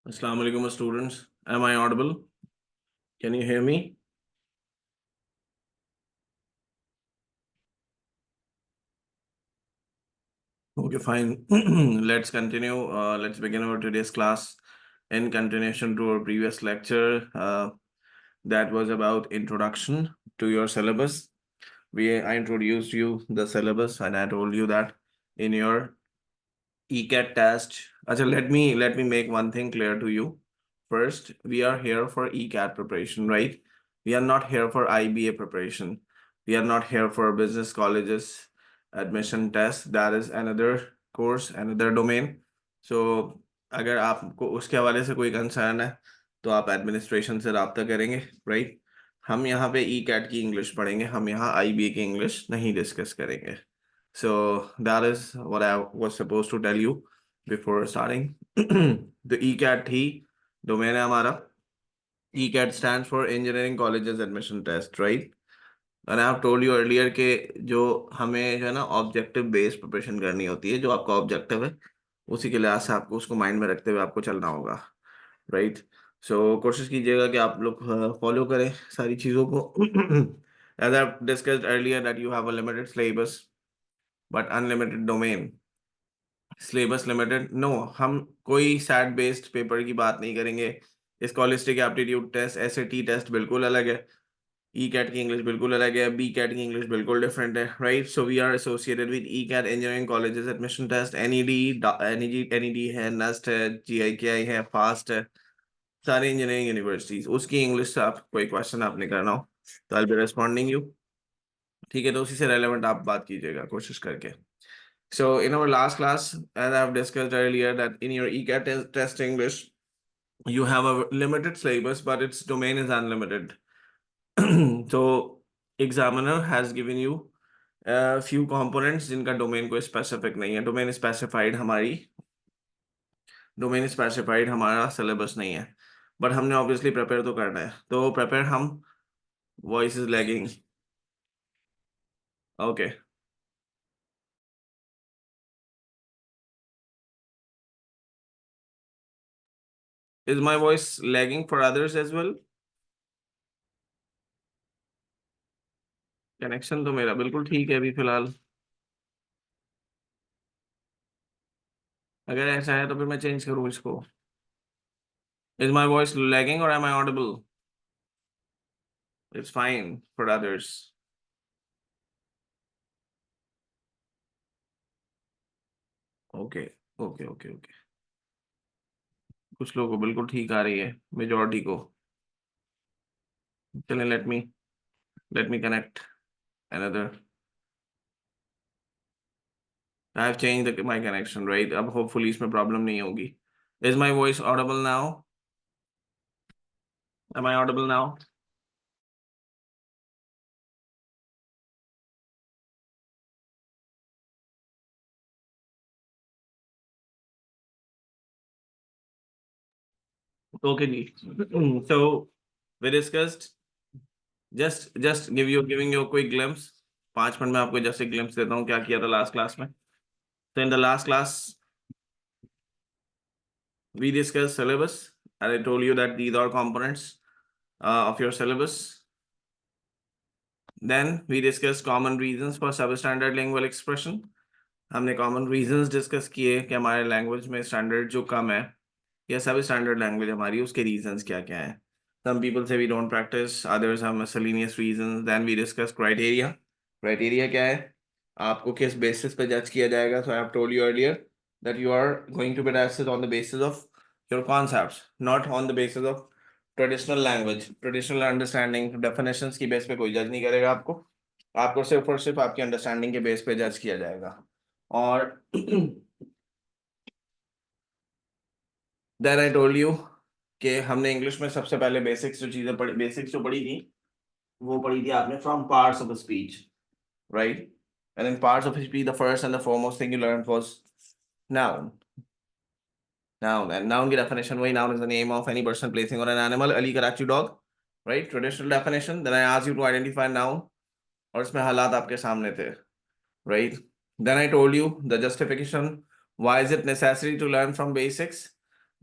Assalamu alaikum students. Am I audible? Can you hear me? Okay, fine. Let's continue. Let's begin our today's class in continuation to our previous lecture. That was about introduction to your syllabus. I introduced you the syllabus and I told you that in your ECAT test. Achha, let me make one thing clear to you. First, we are here for ECAT preparation, right? We are not here for IBA preparation. We are not here for business colleges admission test. That is another course, another domain. So अगर आपको उसके हवाले से कोई concern है तो आप administration से रब्ता करेंगे, राइट? हम यहाँ पे ई कैट की इंग्लिश पढ़ेंगे, हम यहाँ IBA की इंग्लिश नहीं डिस्कस करेंगे. So that is what I was supposed to tell you before starting. The ECAT he domain है हमारा. ECAT stands for Engineering Colleges Admission Test, right? And I have told you earlier कि जो हमें जो है ना objective based preparation करनी होती है, जो आपका ऑब्जेक्टिव है उसी के लिहाज से आपको उसको माइंड में रखते हुए आपको चलना होगा, राइट? सो कोशिश कीजिएगा कि आप लोग फॉलो करें सारी चीज़ों को. As I've discussed earlier that you have a limited syllabus but unlimited domain. Syllabus limited no, हम कोई सैट बेस्ड पेपर की बात नहीं करेंगे. Scholastic aptitude test, SAT test बिल्कुल अलग है. ई कैट की इंग्लिश बिल्कुल अलग है. बी कैट की इंग्लिश बिल्कुल डिफरेंट है, right? So we are associated with E CAT engineering colleges admission test. NED है, नेस्ट है, GIKI है, फास्ट है, सारी इंजीनियरिंग यूनिवर्सिटीज. उसकी इंग्लिश से आप कोई क्वेश्चन आपने करना हो तो आई बी रेस्पॉन्डिंग यू. ठीक है, तो उसी से रेलेवेंट आप बात कीजिएगा कोशिश करके. So in our last class, as I've discussed earlier, that in your ECAT test English, you have a limited syllabus, but its domain is unlimited. So examiner has given you a few components जिनका domain कोई specific नहीं है. Domain specified हमारा syllabus नहीं है. But हमने obviously prepare तो करना है. तो prepare हम voice is lagging. Okay. Is my voice lagging for others as well? Connection तो मेरा बिल्कुल ठीक है अभी फिलहाल. अगर ऐसा है तो फिर मैं चेंज करूँ इसको. Is my voice lagging or am I audible? It's fine for others. Okay, okay, okay, okay. कुछ लोगों को बिल्कुल ठीक आ रही है, मेजॉरिटी को. चलें, let me connect another. I have changed my connection, right? अब hopefully इसमें problem नहीं होगी. Is my voice audible now? Am I audible now? Okay जी. So we discussed, just giving you a quick glimpse. 5 minute में आपको just एक glimpse देता हूँ क्या किया था लास्ट क्लास में. So in the last class we discussed syllabus and I told you that these are components of your syllabus. Then we discussed common reasons for substandard lingual expression. हमने common reasons discuss किए कि हमारे language में standard जो कम है या substandard language हमारी उसके reasons क्या क्या हैं. Some people say we don't practice, others have miscellaneous reasons. Then we discuss criteria. Criteria क्या है, आपको किस basis पे judge किया जाएगा. So I have told you earlier that you are going to be tested on the basis of your concepts, not on the basis of traditional language, traditional understanding. Definitions की base पे कोई जज नहीं करेगा आपको. आपको सिर्फ और सिर्फ आपकी अंडरस्टैंडिंग के बेस पे जज किया जाएगा. और देन आई टोल्ड यू कि हमने इंग्लिश में सबसे पहले बेसिक्स जो पढ़ी थी वो पढ़ी थी आपने from parts of speech, right? And in parts of speech the first and the foremost thing you learn was noun. Noun, and noun की definition वही, noun is the name of any person, placing or an animal. Ali Karachi dog, right? Traditional definition. Then I asked you to identify noun, और इसमें हालात आपके सामने थे, right? Then I told you the justification. Why is it necessary to learn from basics?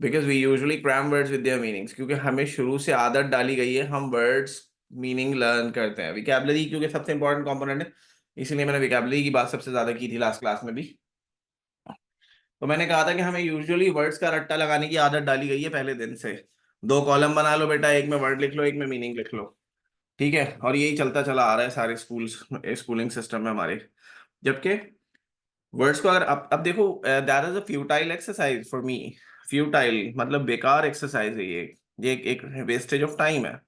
Because we usually cram words with their meanings, क्योंकि हमें शुरू से आदत डाली गई है, हम वर्ड्स मीनिंग लर्न करते हैं। विकैबुलरी क्योंकि सबसे इंपॉर्टेंट कंपोनेंट है, इसीलिए मैंने विकैबुलरी की बात सबसे ज्यादा की थी लास्ट क्लास में भी। तो मैंने कहा था कि हमें यूजुअली वर्ड्स का रट्टा लगाने की आदत डाली गई है पहले दिन से। 2 कॉलम बना लो बेटा, एक में वर्ड लिख लो, एक में मीनिंग लिख लो, ठीक है। और यही चलता चला आ रहा है सारे स्कूल्स, स्कूलिंग सिस्टम में हमारे। जबकि वर्ड्स को अगर अब देखो, that is a futile exercise for me. Futile मतलब बेकार एक्सरसाइज है ये एक वेस्टेज ऑफ टाइम है।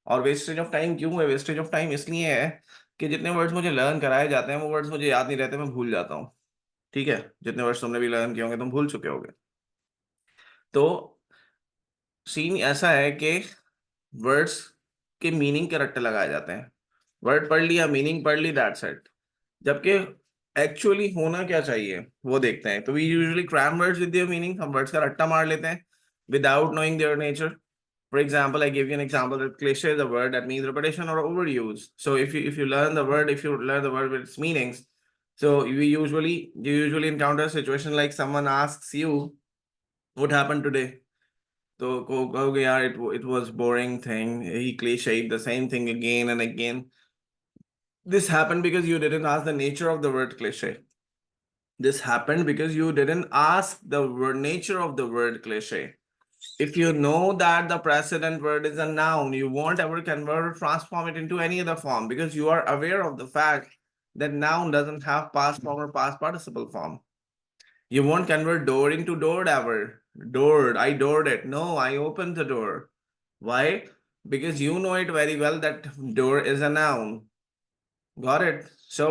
और वेस्टेज ऑफ टाइम क्यों है? वेस्टेज ऑफ टाइम इसलिए है कि जितने वर्ड्स मुझे लर्न कराए जाते हैं वो वर्ड्स मुझे याद नहीं रहते, मैं भूल जाता हूँ। ठीक है, जितने वर्ड्स तुमने भी लर्न किए होंगे तुम भूल चुके होगे। तो सीन ऐसा है कि वर्ड्स के मीनिंग के रट्टे लगाए जाते हैं। वर्ड पढ़ लिया, मीनिंग पढ़ ली, दैट्स इट। जबकि एक्चुअली होना क्या चाहिए वो देखते हैं। तो we usually cram words with their meaning, हम वर्ड्स का रट्टा मार लेते हैं without knowing their nature. For example, I give you an example that cliche is a word that means repetition or overuse. So if you learn the word, if you learn the word with its meanings, so you usually encounter a situation like someone asks you, "What happened today?" So कहोगे यार, it was boring thing. He cliched the same thing again and again. This happened because you didn't ask the nature of the word cliche. This happened because you didn't ask the word nature of the word cliche. If you know that the precedent word is a noun, you won't ever convert or transform it into any other form because you are aware of the fact that noun doesn't have past form or past participle form. You won't convert door into doored ever. Doored, I doored it. No, I opened the door. Why? Because you know it very well that door is a noun. Got it? So,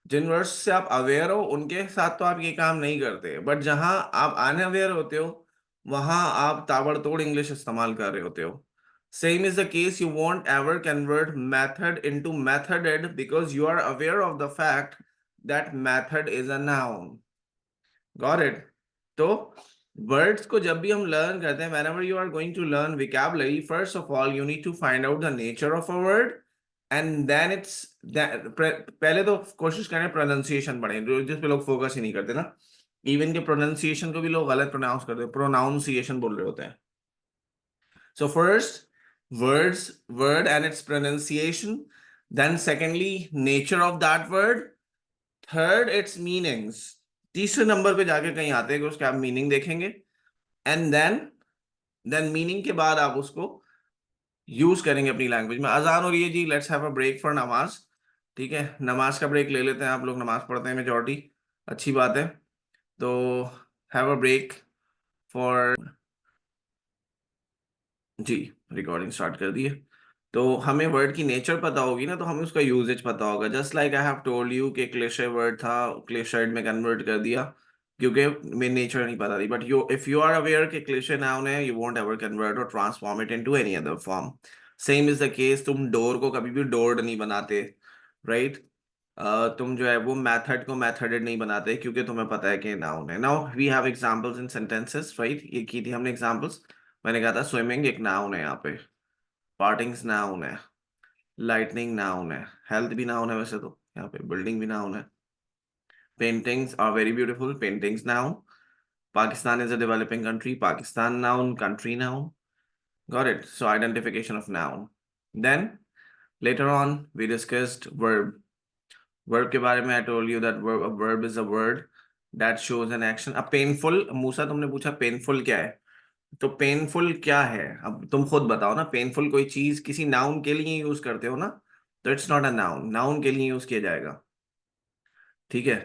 जिन words से आप aware हो उनके साथ तो आप ये काम नहीं करते, बट जहां आप अनअवेयर होते हो वहां आप ताबड़तोड़ इंग्लिश इस्तेमाल कर रहे होते हो। Same is the case, you won't ever convert method into methoded because you are aware of the fact that method is a noun. Got it? तो वर्ड्स को जब भी हम लर्न करते हैं, whenever you are going to learn vocabulary, first of all you need to find out the nature of a word, and then पहले तो कोशिश करें प्रोनाउंसिएशन पढ़ें, जिस पे लोग फोकस ही नहीं करते ना। इवन के प्रोनाउंसिएशन को भी लोग गलत प्रोनाउंस करते हैं, प्रोनाउंसिएशन बोल रहे होते हैं। So first words, word and its pronunciation, then secondly nature of that word, third its meanings. तीसरे नंबर पे जाके कहीं आते हैं कि उसके आप मीनिंग देखेंगे, एंड देन मीनिंग के बाद आप उसको यूज करेंगे अपनी लैंग्वेज में। अजान हो रही है जी, let's have a break for namaz. ठीक है, नमाज का ब्रेक ले लेते हैं। आप लोग नमाज पढ़ते हैं मेजॉरिटी, अच्छी बात है। तो हैव अ ब्रेक फॉर, जी रिकॉर्डिंग स्टार्ट कर दिए। तो हमें वर्ड की नेचर पता होगी ना, तो हमें उसका यूजेज पता होगा। Just like I have told you कि क्लिशे वर्ड था, क्लिशर्ड में कन्वर्ट कर दिया क्योंकि मेरी नेचर नहीं पता थी। But you, if you are aware कि क्लिशे नाउन है, यू वोंट एवर कन्वर्ट और transform it into any other form. Same is the case, तुम डोर को कभी भी डोर्ड नहीं बनाते, राइट? तुम जो है वो मैथड को मैथडेड नहीं बनाते क्योंकि तुम्हें पता है कि नाउन है। Now we have examples in sentences, right? ये की थी हमने एग्जांपल्स। मैंने कहा था स्विमिंग एक नाउन है यहाँ पे, पार्टिंग्स नाउन है, लाइटनिंग नाउन है, हेल्थ भी नाउन है वैसे तो, यहाँ पे बिल्डिंग भी नाउन है। Paintings are very beautiful, paintings noun. Pakistan is a developing country, Pakistan noun, country noun. Got it? So identification of noun. Then later on we discussed verb. Verb के बारे में I told you that a verb is a word that shows an action. A painful, मूसा तुमने पूछा painful क्या है, तो painful क्या है अब तुम खुद बताओ ना। पेनफुल कोई चीज किसी नाउन के लिए यूज करते हो ना, तो it's not a noun, noun के लिए यूज किया जाएगा। ठीक है,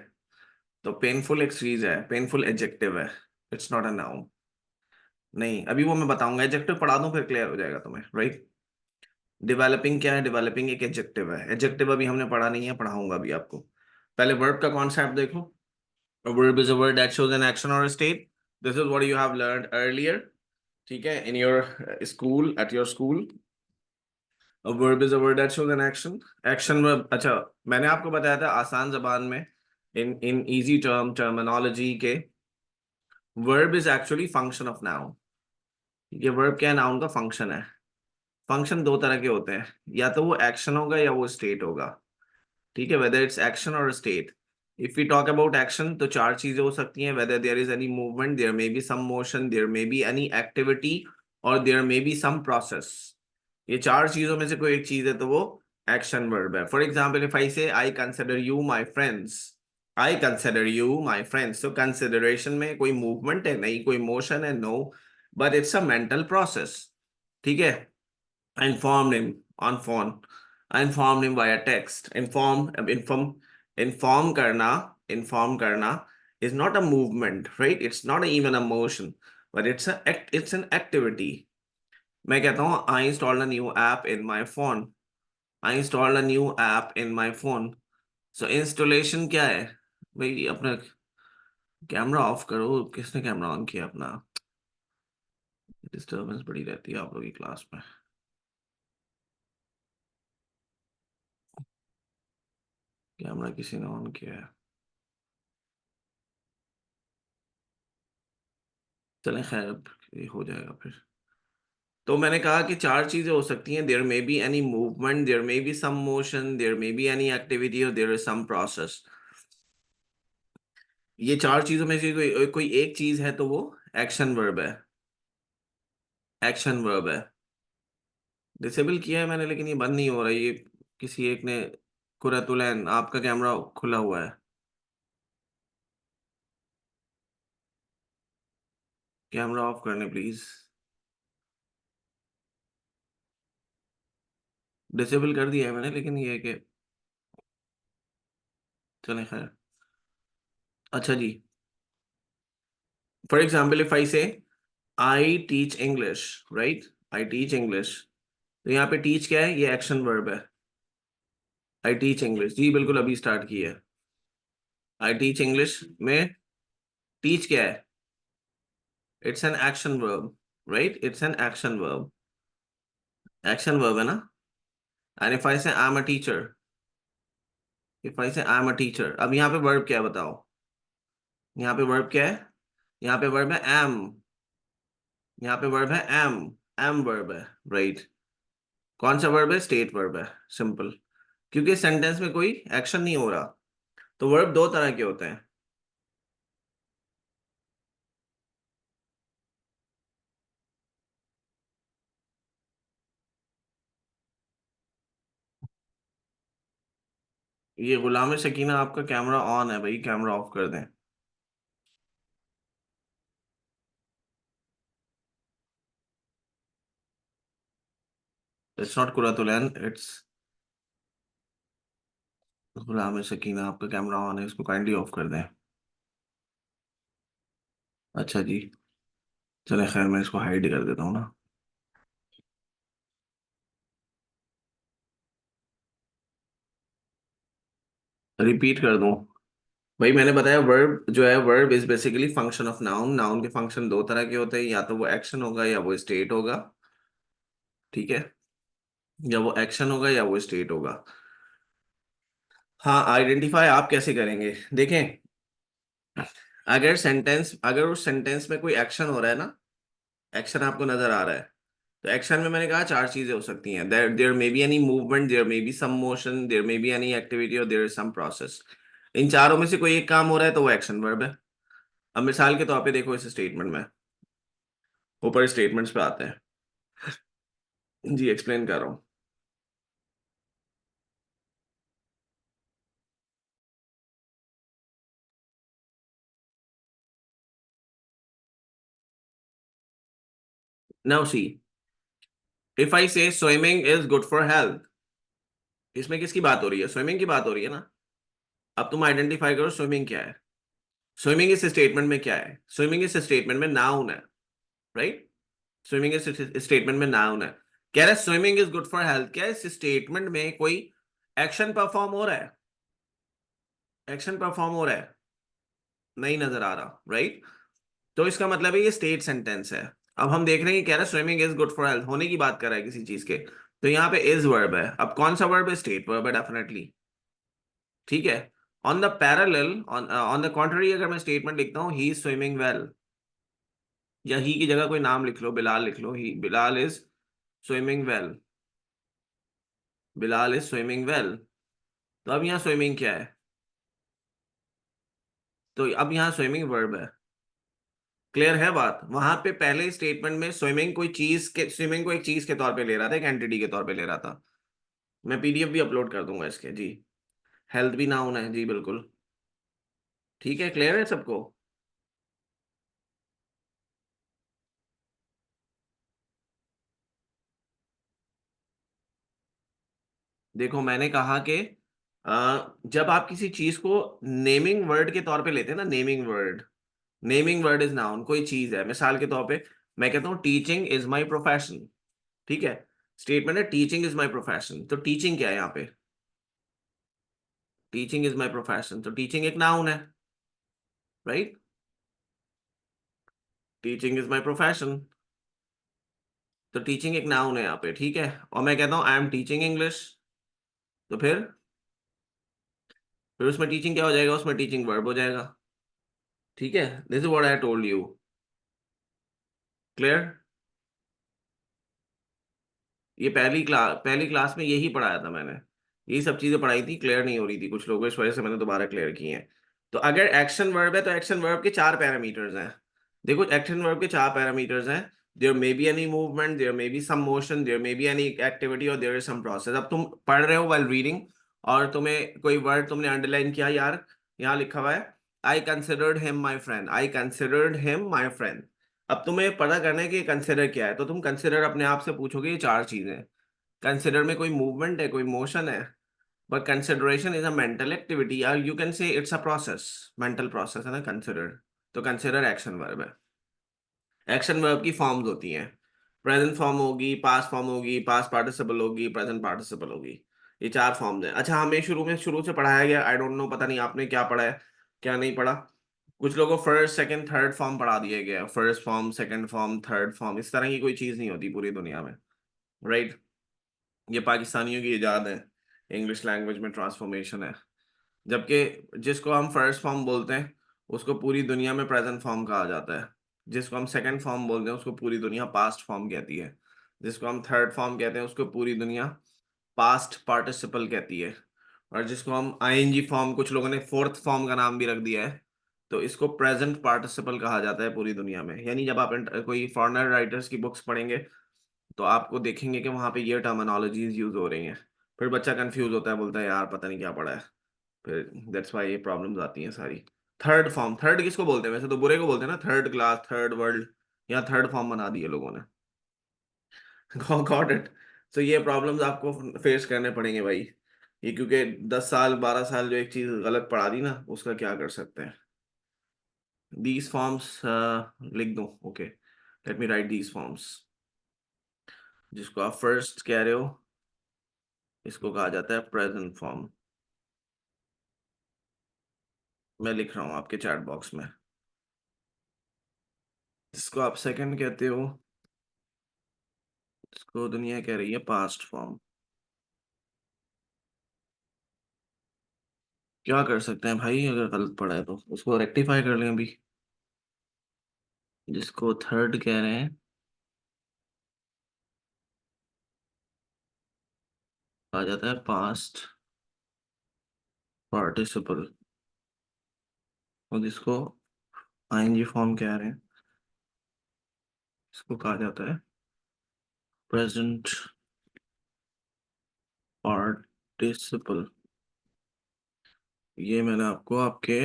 तो पेनफुल एक चीज है, पेनफुल एडजेक्टिव है, इट्स नॉट अ नाउन। नहीं, अभी वो मैं बताऊंगा, एडजेक्टिव पढ़ा दूं फिर क्लियर हो जाएगा तुम्हें, राइट? डेवलपिंग क्या है? डेवलपिंग एक एडजेक्टिव है। एडजेक्टिव अभी हमने पढ़ा नहीं है, पढ़ाऊंगा अभी आपको। पहले वर्ब का कॉन्सेप्ट देखो। A verb is a word that shows an action or a state. This is what you have learned earlier, ठीक है, in your school, at your school. A verb is a word that shows an action. Action verb, अच्छा मैंने आपको बताया था आसान जबान में, in easy terminology के, verb is actually function of noun. ये verb क्या है? noun का function है। फंक्शन दो तरह के होते हैं, या तो वो एक्शन होगा या वो स्टेट होगा। ठीक है, वेदर इट्स एक्शन और state. If we talk about action तो चार चीजें हो सकती हैं, whether there is any movement, there may be some motion, there may be any activity, और there may be some process. ये चार चीजों में से कोई एक चीज है तो वो एक्शन वर्ब है। For example if I say I consider you my friends, I consider you my friends, तो कंसिडरेशन में कोई मूवमेंट है नहीं, कोई मोशन है no, but it's a mental process. ठीक है। I informed him on phone. I informed him via text. Inform inform karna is not a movement, right? It's not even a motion, but it's an activity. मैं कहता हूँ I installed a new app in my phone. I installed a new app in my phone. So installation क्या है? भाई अपना camera off करो, किसने camera on किया अपना? डिस्टर्बेंस बड़ी रहती है आप लोगों की क्लास में। कैमरा किसी ने ऑन किया है। चलें खैर, अब ये हो जाएगा फिर। तो मैंने कहा कि चार चीजें हो सकती हैं, there may be any movement, there may be some motion, there may be any activity, और देयर इज सम प्रोसेस। ये चार चीजों में से कोई एक चीज है तो वो एक्शन वर्ब है। एक्शन वर्ब है। डिसेबल किया है मैंने, लेकिन ये बंद नहीं हो रहा ये। किसी एक ने, कुरतुलैन आपका कैमरा खुला हुआ है, कैमरा ऑफ करने प्लीज। डिसेबल कर दिया है मैंने, लेकिन ये है कि चलें खैर। अच्छा जी। For example if I say I teach English, right, I teach English, तो यहाँ पे टीच क्या है? ये एक्शन वर्ब है। आई टीच इंग्लिश, जी बिल्कुल अभी स्टार्ट की है। आई टीच इंग्लिश में टीच क्या है? It's an action verb, right, it's an action verb. Action verb है ना। And if I say I am a teacher, if I say I am a teacher, अब यहाँ पे वर्ब क्या है बताओ? यहाँ पे वर्ब क्या है? यहाँ पे वर्ब है एम। यहाँ पे वर्ब है एम। एम वर्ब है, राइट। कौन सा वर्ब है? स्टेट वर्ब है। सिंपल। क्योंकि सेंटेंस में कोई एक्शन नहीं हो रहा। तो वर्ब दो तरह के होते हैं। ये गुलाम सकीना आपका कैमरा ऑन है भाई, कैमरा ऑफ कर दें। इट्स नॉट कुरातुलैन, इट्स गुलाम सकीना, आपका कैमरा ऑन है, इसको काइंडली ऑफ कर दें। अच्छा जी। चले खैर, मैं इसको हाइड कर देता हूँ ना। रिपीट कर दूं? भाई मैंने बताया वर्ब जो है, verb is basically function of noun. Noun के फंक्शन दो तरह के होते हैं, या तो वो एक्शन होगा या वो स्टेट होगा। ठीक है। या वो एक्शन होगा या वो स्टेट होगा। हाँ, आइडेंटिफाई आप कैसे करेंगे? देखें, अगर उस सेंटेंस में कोई एक्शन हो रहा है ना, एक्शन आपको नजर आ रहा है, तो एक्शन में मैंने कहा चार चीजें हो सकती हैं। There there may be any movement, there may be some motion, there may be any activity, और देयर इज सम प्रोसेस। इन चारों में से कोई एक काम हो रहा है तो वो एक्शन वर्ब है। अब मिसाल के तौर पे देखो इस स्टेटमेंट में, ऊपर स्टेटमेंट्स पे आते हैं। जी एक्सप्लेन कर रहा हूँ। नाउ सी, इफ आई से swimming is good for health, इसमें किसकी बात हो रही है? स्विमिंग की बात हो रही है ना। अब तुम आइडेंटिफाई करो स्विमिंग क्या है। स्विमिंग इस स्टेटमेंट में क्या है? स्विमिंग इस स्टेटमेंट में नाउन है, राइट। स्विमिंग इस स्टेटमेंट में नाउन है। कह रहा है swimming is good for health, क्या है इस स्टेटमेंट में कोई एक्शन परफॉर्म हो रहा है? एक्शन परफॉर्म हो रहा है? नहीं नजर आ रहा, राइट। तो इसका मतलब है ये स्टेट सेंटेंस है। अब हम देख रहे हैं कि कह रहा है swimming is good for health, होने की बात कर रहा है किसी चीज के, तो यहाँ पे इज वर्ब है। अब कौन सा वर्ब है? स्टेट वर्ब है डेफिनेटली। ठीक है। On the parallel, on the contrary, अगर मैं स्टेटमेंट लिखता हूँ ही इज स्विमिंग वेल, या ही की जगह कोई नाम लिख लो, बिलाल लिख लो, he Bilal is swimming well, Bilal is swimming well, तो अब यहाँ स्विमिंग क्या है? तो अब यहाँ स्विमिंग वर्ब है। क्लियर है बात? वहां पे पहले स्टेटमेंट में स्विमिंग को एक चीज के तौर पे ले रहा था, एक एंटिटी के तौर पे ले रहा था। मैं पीडीएफ भी अपलोड कर दूंगा इसके जी। हेल्थ भी नाउन है जी, बिल्कुल। ठीक है, क्लियर है सबको? देखो मैंने कहा कि जब आप किसी चीज को नेमिंग वर्ड के तौर पे लेते हैं ना, नेमिंग वर्ड इज नाउन। कोई चीज है, मिसाल के तौर पे मैं कहता हूँ टीचिंग इज माई प्रोफेशन। ठीक है, स्टेटमेंट है टीचिंग इज माई प्रोफेशन, तो टीचिंग क्या है यहाँ पे? टीचिंग इज माई प्रोफेशन, तो टीचिंग एक नाउन है, right? Teaching is my profession, तो टीचिंग एक नाउन है यहाँ पे, ठीक है। और मैं कहता हूँ आई एम टीचिंग इंग्लिश, तो फिर उसमें टीचिंग क्या हो जाएगा? उसमें टीचिंग वर्ब हो जाएगा। ठीक है, this is what I told you. Clear? ये पहली क्लास में यही पढ़ाया था मैंने। यही सब चीजें पढ़ाई थी, क्लियर नहीं हो रही थी कुछ लोगों को, इस वजह से मैंने दोबारा क्लियर की है। तो अगर एक्शन वर्ब है तो एक्शन वर्ब के चार पैरामीटर्स हैं। देखो एक्शन वर्ब के चार पैरामीटर्स हैं। There may be any movement, there may be some motion, there may be any activity, और देयर इज सम प्रोसेस। अब तुम पढ़ रहे हो व्हाइल रीडिंग, और तुम्हें कोई वर्ड तुमने अंडरलाइन किया, यार यहाँ लिखा हुआ है I considered him my friend, I considered him my friend. अब तुम्हें पता करना है कि कंसिडर क्या है, तो तुम कंसिडर अपने आप से पूछोगे ये चार चीजें। कंसिडर में कोई मूवमेंट है, कोई मोशन है, but consideration is a mental activity, या you can say it's a process, mental process है ना कंसिडर। तो कंसिडर एक्शन वर्ब है। एक्शन वर्ब की फॉर्म्स होती हैं, प्रेजेंट फॉर्म होगी, पास्ट फॉर्म होगी, पास्ट पार्टिसिपल होगी, प्रेजेंट पार्टिसिपल होगी। ये चार फॉर्म्स हैं। अच्छा, हमें शुरू से पढ़ाया गया, आई डोंट नो, पता नहीं आपने क्या पढ़ा है क्या नहीं पढ़ा। कुछ लोगों को फर्स्ट सेकंड थर्ड फॉर्म पढ़ा दिया गया, first form, second form, third form. इस तरह की कोई चीज नहीं होती पूरी दुनिया में, राइट? ये पाकिस्तानियों की इजाद है, इंग्लिश लैंग्वेज में ट्रांसफॉर्मेशन है। जबकि जिसको हम फर्स्ट फॉर्म बोलते हैं उसको पूरी दुनिया में प्रेजेंट फॉर्म कहा जाता है। जिसको हम सेकंड फॉर्म बोलते हैं उसको पूरी दुनिया पास्ट फॉर्म कहती है। जिसको हम थर्ड फॉर्म कहते हैं उसको पूरी दुनिया पास्ट पार्टिसिपल कहती है। और जिसको हम आईएनजी फॉर्म, कुछ लोगों ने फोर्थ फॉर्म का नाम भी रख दिया है, तो इसको प्रेजेंट पार्टिसिपल कहा जाता है पूरी दुनिया में। यानी जब आप कोई फॉरेनर राइटर्स की बुक्स पढ़ेंगे तो आपको देखेंगे कि वहां पे ये टर्मिनोलॉजीज यूज हो रही हैं। फिर बच्चा कंफ्यूज होता है, बोलता है यार पता नहीं क्या पढ़ा है। फिर दैट्स वाई ये प्रॉब्लम्स आती हैं सारी। थर्ड फॉर्म, थर्ड किसको बोलते हैं? वैसे तो बुरे को बोलते हैं ना, थर्ड क्लास, थर्ड वर्ल्ड, या थर्ड फॉर्म बना दिए लोगों ने। Got it? तो ये प्रॉब्लम्स आपको फेस करने पड़ेंगे भाई। ये क्योंकि 10 साल 12 साल जो एक चीज गलत पढ़ा दी ना, उसका क्या कर सकते हैं। दीज फॉर्म्स लिख दूं? Okay, let me right these forms. जिसको आप फर्स्ट कह रहे हो इसको कहा जाता है प्रेजेंट फॉर्म। मैं लिख रहा हूँ आपके चैट बॉक्स में। जिसको आप सेकंड कहते हो इसको दुनिया कह रही है पास्ट फॉर्म। क्या कर सकते हैं भाई, अगर गलत पड़ा है तो उसको रेक्टिफाई कर लें अभी। जिसको थर्ड कह रहे हैं आ जाता है पास्ट पार्टिसिपल। और जिसको आईएनजी फॉर्म कह रहे हैं इसको कहा जाता है प्रेजेंट पार्टिसिपल। ये मैंने आपको आपके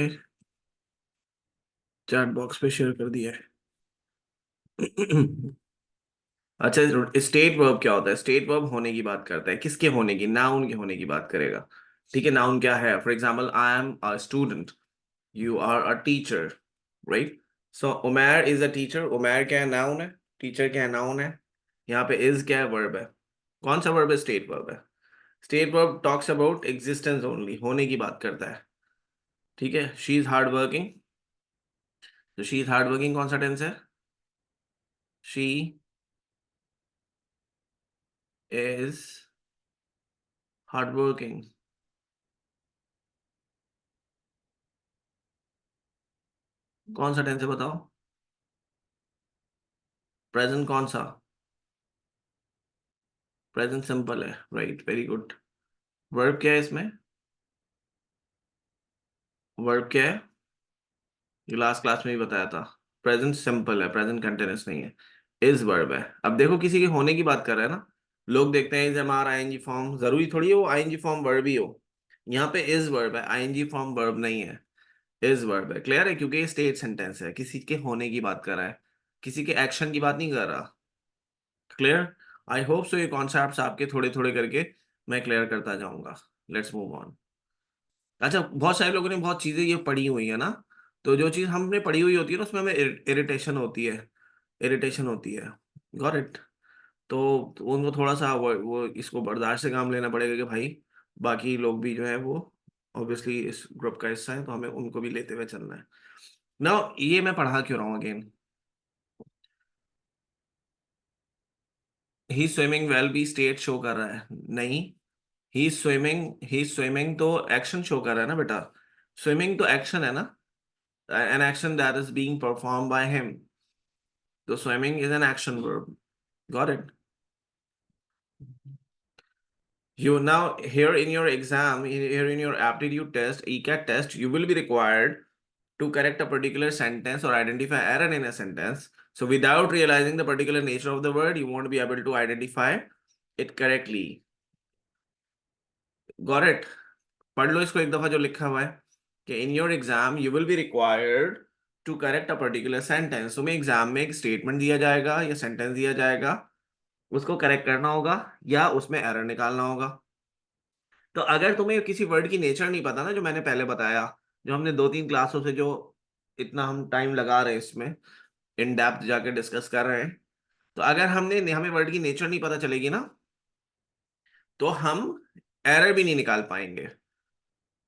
चैट बॉक्स पे शेयर कर दिया है। अच्छा, स्टेट वर्ब क्या होता है? स्टेट वर्ब होने की बात करता है, किसके होने की? नाउन के होने की बात करेगा। ठीक है, नाउन क्या है? For example, I am a student, you are a teacher, right? So Umair is a teacher. Umair क्या है? नाउन है। टीचर क्या है? नाउन है। यहाँ पे इज क्या है? वर्ब है। कौन सा वर्ब है? स्टेट वर्ब है। State verb talks about existence only, होने की बात करता है। ठीक है, शी इज हार्ड वर्किंग, तो शी इज हार्ड वर्किंग कौन सा टेंस है? She is hard working. कौन सा टेंस है बताओ? प्रेजेंट कौन सा? प्रेजेंट सिंपल है, राइट, वेरी गुड। वर्ब क्या है इसमें? वर्ब क्या है? ये लास्ट क्लास में भी बताया था। प्रेजेंट सिंपल है, प्रेजेंट कंटिन्यूस नहीं है। इज वर्ब है। अब देखो किसी के होने की बात कर रहे हैं ना, लोग देखते हैं is am are ING form, जरूरी थोड़ी है वो आईएनजी फॉर्म वर्ब ही हो। यहाँ पे इज वर्ब है, आईएनजी फॉर्म वर्ब नहीं है। इज वर्ब है, क्लियर है, क्योंकि ये स्टेट सेंटेंस है, किसी के होने की बात कर रहा है, किसी के एक्शन की बात नहीं कर रहा। क्लियर। आई होप सो ये कॉन्सेप्ट्स आपके थोड़े थोड़े करके मैं क्लियर करता जाऊंगा। Let's move on. अच्छा, बहुत सारे लोगों ने बहुत चीजें ये पढ़ी हुई है ना, तो जो चीज हमने पढ़ी हुई होती है ना उसमें हमें इरिटेशन होती है, इरिटेशन होती है। Got it. तो उनको थोड़ा सा वो इसको बर्दाश्त से काम लेना पड़ेगा कि भाई बाकी लोग भी जो है वो ऑब्वियसली इस ग्रुप का हिस्सा है, तो हमें उनको भी लेते हुए चलना है ना। ये मैं पढ़ा क्यों रहा हूँ अगेन। ही स्विमिंग वेल भी स्टेट शो कर रहा है नहीं। ही स्विमिंग तो एक्शन शो कर रहा है ना बेटा। स्विमिंग तो एक्शन है ना, an action that is being performed by him. So swimming is an action verb. Got it? You now here in your exam, here in your aptitude test, ECAT test, you will be required to correct a particular sentence or identify error in a sentence. So without realizing the particular nature of the word, you won't be able to identify it correctly. Got it? पढ़ लो इसको एक दफा जो लिखा हुआ है कि in your exam you will be required to correct a particular sentence. तुम्हें एग्जाम में एक स्टेटमेंट दिया जाएगा या सेंटेंस दिया जाएगा, उसको करेक्ट करना होगा या उसमें एरर निकालना होगा। तो अगर तुम्हें किसी वर्ड की नेचर नहीं पता ना, जो मैंने पहले बताया, जो हमने दो तीन क्लासों से जो इतना हम टाइम लगा रहे हैं इसमें, इन डेप्थ जाके डिस्कस कर रहे हैं, तो अगर हमें वर्ड की नेचर नहीं पता चलेगी ना, तो हम एरर भी नहीं निकाल पाएंगे,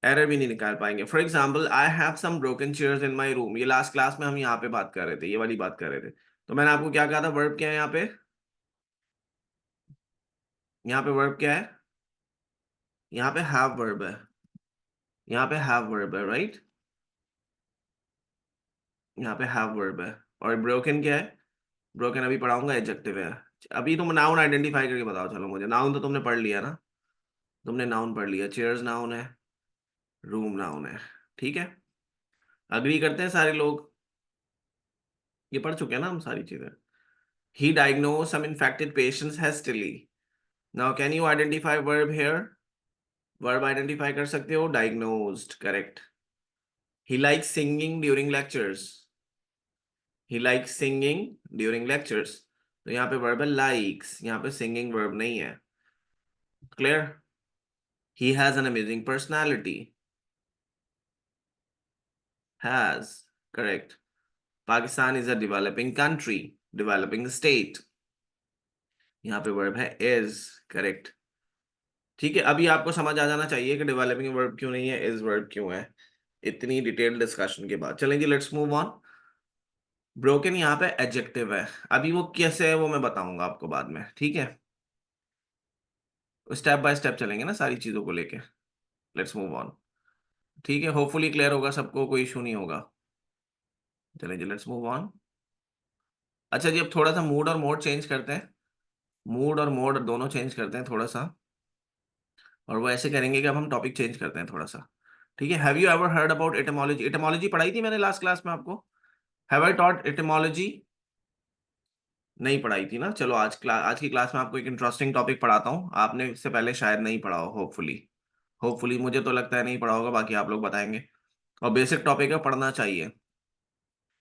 एरर भी नहीं निकाल पाएंगे। For example, I have some broken chairs in my room, ये लास्ट क्लास में हम यहाँ पे बात कर रहे थे, ये वाली बात कर रहे थे। तो मैंने आपको क्या कहा था, वर्ब क्या है यहाँ पे, यहाँ पे वर्ब क्या है, यहाँ पे हैव वर्ब है, यहाँ पे हैव वर्ब है, राइट। यहाँ पे हैव वर्ब है। और ब्रोकन क्या है, ब्रोकन अभी पढ़ाऊंगा, एडजेक्टिव है। अभी तुम नाउन आइडेंटिफाई करके बताओ, चलो मुझे, नाउन तो तुमने पढ़ लिया ना, तुमने नाउन पढ़ लिया, चेयर्स नाउन है, रूम नाउन है, ठीक है। अग्री करते हैं सारे लोग, ये पढ़ चुके हैं ना हम सारी चीजें। He diagnose some infected patients hastily. Now can you identify verb here, verb identify कर सकते हो, diagnosed, correct. He likes singing during lectures, he likes singing during lectures. तो यहाँ पे वर्ब है लाइक्स, यहाँ पे सिंगिंग वर्ब नहीं है, clear. He has an amazing personality, has, correct. Pakistan is a developing country, developing state, यहाँ पे वर्ब है इज, करेक्ट। ठीक है, अभी आपको समझ आ जाना चाहिए कि डेवलपिंग वर्ब क्यों नहीं है, इज वर्ब क्यों है, इतनी डिटेल डिस्कशन के बाद। चलें जी, लेट्स मूव ऑन। ब्रोकन यहाँ पे एडजेक्टिव है, अभी वो कैसे है वो मैं बताऊंगा आपको बाद में, ठीक है। स्टेप बाय स्टेप चलेंगे ना सारी चीजों को लेके। Let's move on. ठीक है, होपफुली क्लियर होगा सबको, कोई इशू नहीं होगा। चलें जी, लेट्स मूव ऑन। अच्छा जी, अब थोड़ा सा मूड और मोड चेंज करते हैं, मूड और मोड दोनों चेंज करते हैं थोड़ा सा। और वो ऐसे करेंगे कि अब हम टॉपिक चेंज करते हैं थोड़ा सा, ठीक है। Have you ever heard about etymology, etymology पढ़ाई थी मैंने लास्ट क्लास में आपको, हैव आई टॉट एटमोलॉजी, नहीं पढ़ाई थी ना। चलो आज की क्लास में आपको एक इंटरेस्टिंग टॉपिक पढ़ाता हूँ, आपने इससे पहले शायद नहीं पढ़ा हो, होपफुली, होपफुली मुझे तो लगता है नहीं पढ़ा होगा, बाकी आप लोग बताएंगे। और बेसिक टॉपिक है, पढ़ना चाहिए।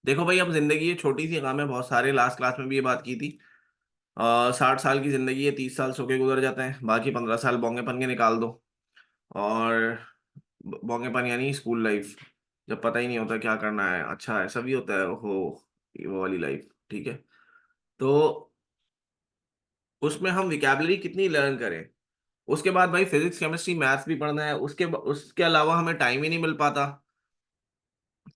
देखो भाई, अब जिंदगी ये छोटी सी काम है, बहुत सारे लास्ट क्लास में भी ये बात की थी। 60 साल की जिंदगी है, 30 साल सो के गुजर जाते हैं, बाकी 15 साल बोंगेपन के निकाल दो। और बोंगेपन यानी स्कूल लाइफ, जब पता ही नहीं होता क्या करना है, अच्छा है सभी होता है हो, ये वो वाली लाइफ, ठीक है। तो उसमें हम विकैबलरी कितनी लर्न करें, उसके बाद भाई फिजिक्स केमिस्ट्री मैथ्स भी पढ़ना है, उसके अलावा हमें टाइम ही नहीं मिल पाता,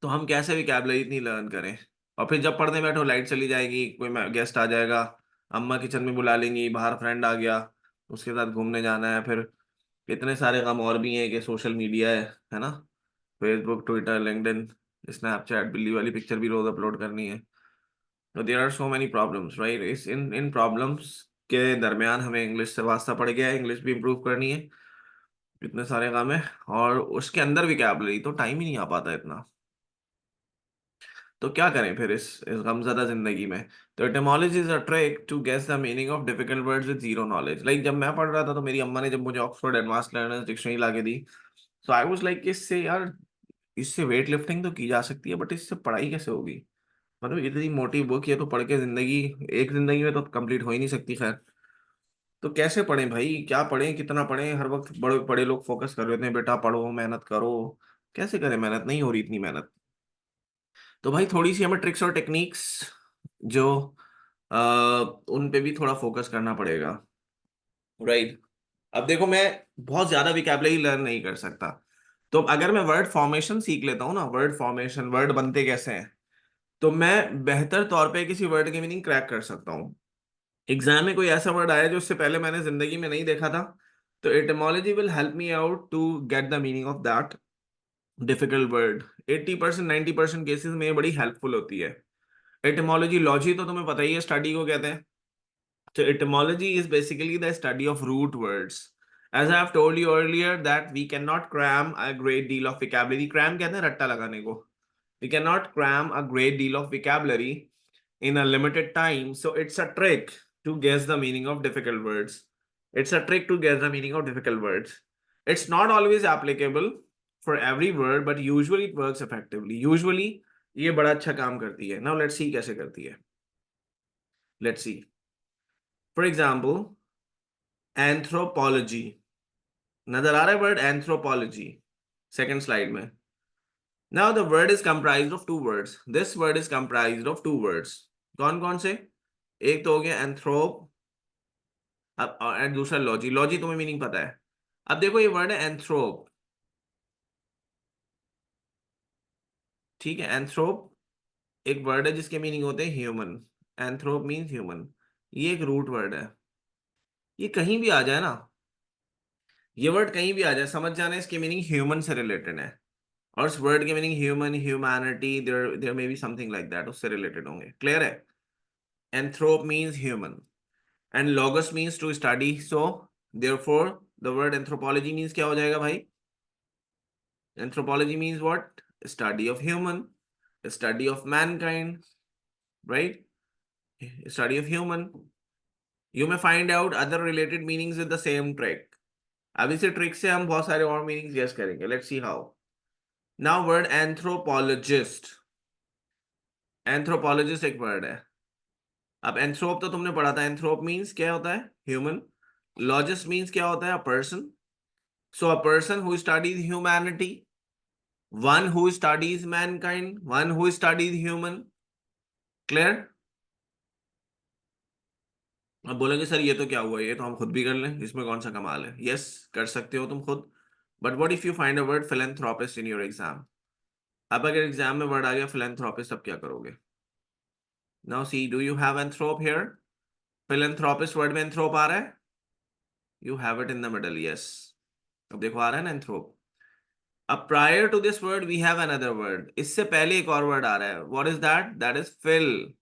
तो हम कैसे विकैबलरी इतनी लर्न करें। और फिर जब पढ़ने बैठो लाइट चली जाएगी, कोई गेस्ट आ जाएगा, अम्मा किचन में बुला लेंगी, बाहर फ्रेंड आ गया, उसके साथ घूमने जाना है, फिर इतने सारे काम और भी हैं कि सोशल मीडिया है ना, फेसबुक, ट्विटर, लिंक्डइन, स्नैपचैट, बिल्ली वाली पिक्चर भी रोज अपलोड करनी है। तो there are so many problems, right. इस इन इन प्रॉब्लम्स के दरमियान हमें इंग्लिश से वास्ता पड़ गया है, इंग्लिश भी इम्प्रूव करनी है, इतने सारे काम है, और उसके अंदर विकैबुलरी तो टाइम ही नहीं आ पाता इतना। तो क्या करें फिर इस गमज़दा जिंदगी में? तो etymology is a trick to guess the meaning of difficult words with zero knowledge. Like जब मैं पढ़ रहा था तो मेरी अम्मा ने जब मुझे ऑक्सफोर्ड एडवांस लर्नर्स डिक्शनरी ला के दी, सो आई वाज लाइक इससे यार, इससे वेट लिफ्टिंग तो की जा सकती है बट इससे पढ़ाई कैसे होगी? मतलब इतनी मोटी बुक, ये तो पढ़ के जिंदगी, एक जिंदगी में तो कंप्लीट हो ही नहीं सकती। खैर, तो कैसे पढ़ें भाई, क्या पढ़ें, कितना पढ़ें? हर वक्त बड़े बड़े लोग फोकस कर रहे थे, बेटा पढ़ो, मेहनत करो। कैसे करें मेहनत? नहीं हो रही इतनी मेहनत। तो भाई थोड़ी सी हमें ट्रिक्स और टेक्निक्स जो उन पे भी थोड़ा फोकस करना पड़ेगा, राइट? अब देखो, मैं बहुत ज्यादा विकेबलरी लर्न नहीं कर सकता, तो अगर मैं वर्ड फॉर्मेशन सीख लेता हूँ ना, वर्ड फॉर्मेशन, वर्ड बनते कैसे हैं, तो मैं बेहतर तौर पे किसी वर्ड की मीनिंग क्रैक कर सकता हूँ। एग्जाम में कोई ऐसा वर्ड आया जो उससे पहले मैंने जिंदगी में नहीं देखा था, तो etymology will help me out to get the meaning of that difficult word. 80% 90% cases में ये बड़ी हेल्पफुल होती है। एटिमोलॉजी, लॉजी तो तुम्हें पता ही है स्टडी को कहते हैं। So etymology is basically the study of root words. As I have told you earlier that we cannot cram a great deal of vocabulary. Cram कहते हैं रट्टा लगाने को. We cannot cram a great deal of vocabulary in a limited time. So it's a trick to guess the meaning of difficult words. It's a trick to guess the meaning of difficult words. It's not always applicable for every word, but usually it works effectively. Usually ये बड़ा अच्छा काम करती है. Now let's see कैसे करती है. Let's see. For example, anthropology, नजर आ रहा है वर्ड एंथ्रोपोलॉजी सेकंड स्लाइड में? Now the word is comprised of two words, this word is comprised of two words. कौन कौन से? एक तो हो गया एंथ्रोप, अब और दूसरा लॉजी। लॉजी तुम्हें मीनिंग पता है। अब देखो ये वर्ड है एंथ्रोप, ठीक है? एंथ्रोप एक वर्ड है जिसके मीनिंग होते हैं ह्यूमन। एंथ्रोप मीन्स ह्यूमन, ये एक रूट वर्ड है। ये कहीं भी आ जाए ना, ये वर्ड कहीं भी आ जाए, समझ जाना इसकी मीनिंग ह्यूमन से रिलेटेड है। और उस वर्ड के meaning human, humanity, there there may be something like that, उससे रिलेटेड होंगे। क्लियर है? Anthrop means human and logos means to study, so therefore the word anthropology means क्या हो जाएगा भाई? Anthropology means what? Study of human, study of mankind, right? Study of human. You may find out other related meanings with the same trick. अब इसी trick से हम बहुत सारे और मीनिंग्स गेस करेंगे। Let's see how. Now word anthropologist, anthropologist एक word है। अब एंथ्रोप तो तुमने पढ़ा था, एंथ्रोप मींस क्या होता है? ह्यूमन। लॉजिस्ट मींस क्या होता है? A person. So a person who studies humanity, one who studies Mankind, one who studies human. Clear? अब बोलेंगे सर ये तो क्या हुआ, ये तो हम खुद भी कर लें, इसमें कौन सा कमाल है? यस, कर सकते हो तुम खुद, but what if you find a word philanthropist in your exam? अब अगर एग्जाम में वर्ड आ गया फिलैंथ्रोपिस्ट, अब क्या करोगे? Now see, do you have anthrop here? Philanthropist word में एंथ्रोप आ रहा है? You have it in the middle, yes. अब देखो आ रहा है ना एंथ्रोप। अब prior to this word we have another word, इससे पहले एक और वर्ड आ रहा है। What is that? That is phil.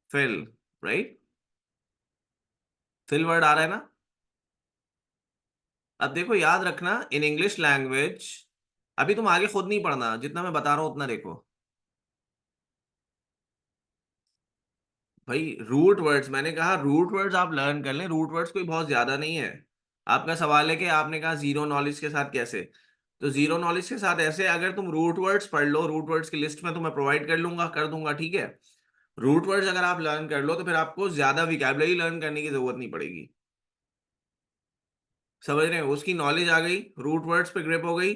Phil, right? Phil word आ रहा है ना? अब देखो याद रखना, इन इंग्लिश लैंग्वेज, अभी तुम आगे खुद नहीं पढ़ना, जितना मैं बता रहा हूं उतना देखो भाई। रूट वर्ड्स, मैंने कहा रूट वर्ड्स आप लर्न कर लें, रूट वर्ड्स कोई बहुत ज्यादा नहीं है। आपका सवाल है कि आपने कहा जीरो नॉलेज के साथ कैसे, तो जीरो नॉलेज के साथ ऐसे, अगर तुम रूट वर्ड्स पढ़ लो, रूट वर्ड्स की लिस्ट में तुम्हें प्रोवाइड कर लूंगा, कर दूंगा, ठीक है? रूट वर्ड्स अगर आप लर्न कर लो तो फिर आपको ज्यादा विकेबलरी लर्न करने की जरूरत नहीं पड़ेगी। समझ रहे हैं? उसकी नॉलेज आ गई, रूट वर्ड्स पे ग्रिप हो गई,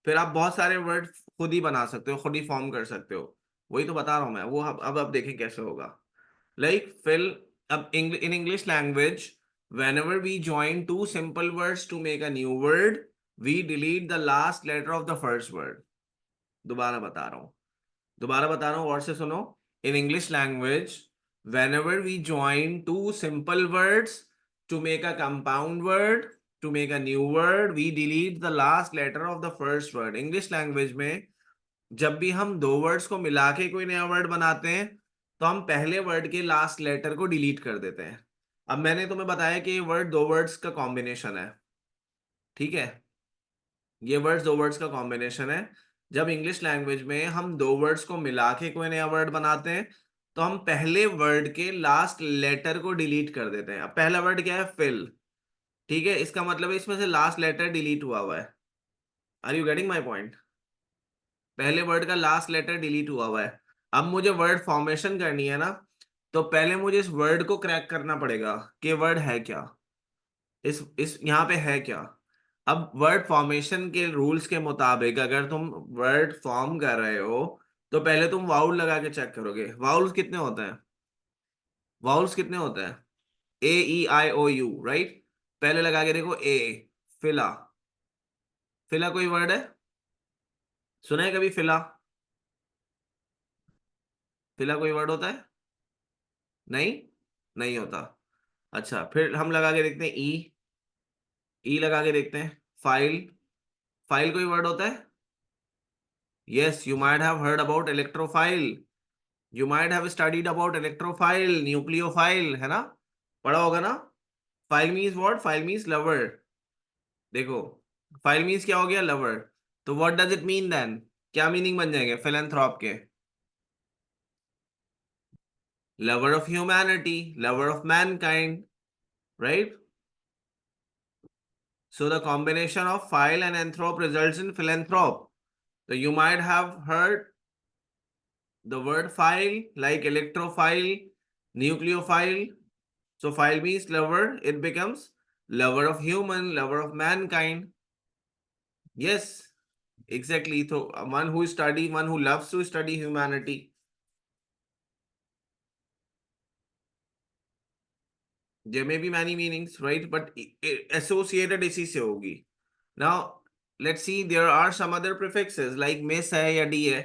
फिर आप बहुत सारे वर्ड खुद ही बना सकते हो, खुद ही फॉर्म कर सकते हो। वही तो बता रहा हूं मैं, वो अब देखें कैसे होगा। लाइक फिल, अब in English language whenever we join two simple words to make a new word, we delete the last letter of the first word. दोबारा बता रहा हूं, दोबारा बता रहा हूं, और से सुनो। In English language whenever we join two simple words to make a compound word, to make a new word, we delete the last letter of the first word. English language में जब भी हम दो वर्ड्स को मिला के कोई नया वर्ड बनाते हैं, तो हम पहले वर्ड के लास्ट लेटर को डिलीट कर देते हैं। अब मैंने तुम्हें बताया कि ये वर्ड दो वर्ड्स का कॉम्बिनेशन है, ठीक है? ये वर्ड्स दो वर्ड्स का कॉम्बिनेशन है। जब इंग्लिश लैंग्वेज में हम दो वर्ड्स को मिला के कोई नया वर्ड बनाते हैं तो हम पहले वर्ड के लास्ट लेटर को डिलीट कर देते हैं। अब पहला वर्ड क्या है? फिल। ठीक है, इसका मतलब है इसमें से लास्ट लेटर डिलीट हुआ हुआ है। Are you getting my point? पहले वर्ड का लास्ट लेटर डिलीट हुआ हुआ है। अब मुझे वर्ड फॉर्मेशन करनी है ना, तो पहले मुझे इस वर्ड को क्रैक करना पड़ेगा कि वर्ड है क्या, इस यहाँ पे है क्या। अब वर्ड फॉर्मेशन के रूल्स के मुताबिक अगर तुम वर्ड फॉर्म कर रहे हो तो पहले तुम वाउल लगा के चेक करोगे। वाउल्स कितने होते हैं? वाउल्स कितने होते हैं? A E I O U, right? पहले लगा के देखो ए। फिला। फिला कोई वर्ड है? सुना है कभी फिला? फिला कोई वर्ड होता है? नहीं, नहीं होता। अच्छा, फिर हम लगा के देखते हैं ई। ई लगा के देखते हैं। फाइल। फाइल कोई वर्ड होता है? Yes, you might have heard about electrophile. You might have studied about electrophile, nucleophile, है ना? पढ़ा होगा ना? Phile means what? Phile means lover. देखो, फाइल मीन्स क्या हो गया? लवर। तो what does it mean then? क्या मीनिंग बन जाएंगे फिलैंथ्रोप के? Lover of humanity, lover of mankind, right? So the combination of phile and anthrop results in philanthrop. So you might have heard the word phile like electrophile, nucleophile. So phile means lover, it becomes lover of human, lover of mankind. Yes, exactly. So one who study, one who loves to study humanity. There may be many meanings, right? But associated इसी से होगी. Now let's see, there are some other prefixes like miss है या d है.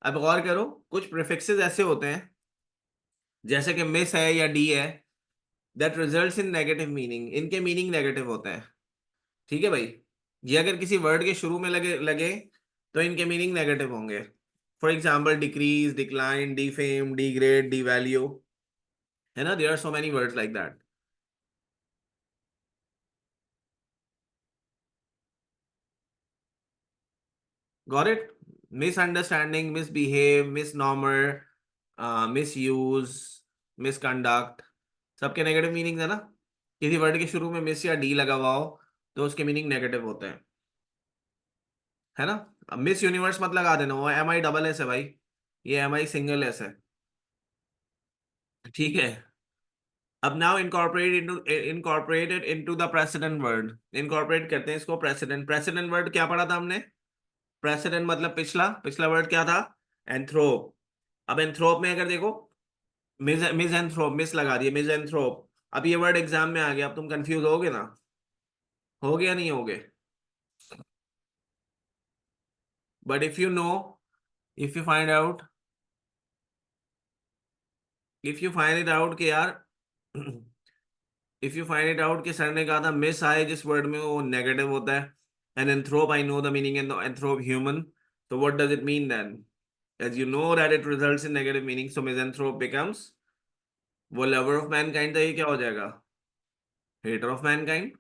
अब गौर करो, कुछ prefixes ऐसे होते हैं जैसे कि मिस है या डी है, that results in negative meaning. इनके मीनिंग नेगेटिव होते हैं। ठीक है भाई, ये अगर किसी वर्ड के शुरू में लगे लगे तो इनके मीनिंग नेगेटिव होंगे। For example decrease, decline, defame, degrade, devalue, है ना? There are so many words like that. Got it? Misunderstanding, misbehave, misnomer, misuse, misconduct, सबके नेगेटिव मीनिंग्स है ना? किसी वर्ड के शुरू में मिस या डी लगा हुआ हो तो उसके मीनिंग नेगेटिव होते हैं, है ना? अब मिस यूनिवर्स मत लगा देना, वो MI डबल एस है भाई, ये MI सिंगल एस है। ठीक है। अब now incorporated into the president word. Incorporate करते हैं इसको प्रेसिडेंट। प्रेसिडेंट वर्ड क्या पढ़ा था हमने? प्रेसिडेंट मतलब पिछला, पिछला वर्ड क्या था? एंथ्रोप। अब एंथ्रोप में अगर देखो, मिस एंथ्रोप, मिस लगा दिए, मिस एंथ्रोप। अब ये वर्ड एग्जाम में आ गया, अब तुम कंफ्यूज होगे ना? हो गया नहीं होगे? But if you know, if you find out, if you find it out कि यार if you find it out कि सर ने कहा था मिस आए जिस वर्ड में वो नेगेटिव होता है, and anthrop I know the meaning and anthrop human, तो what does it mean then? As you know that it results in negative meaning, so misanthrop becomes, वो लवर ऑफ मैनकाइंड था, ये क्या हो जाएगा? Hater of mankind.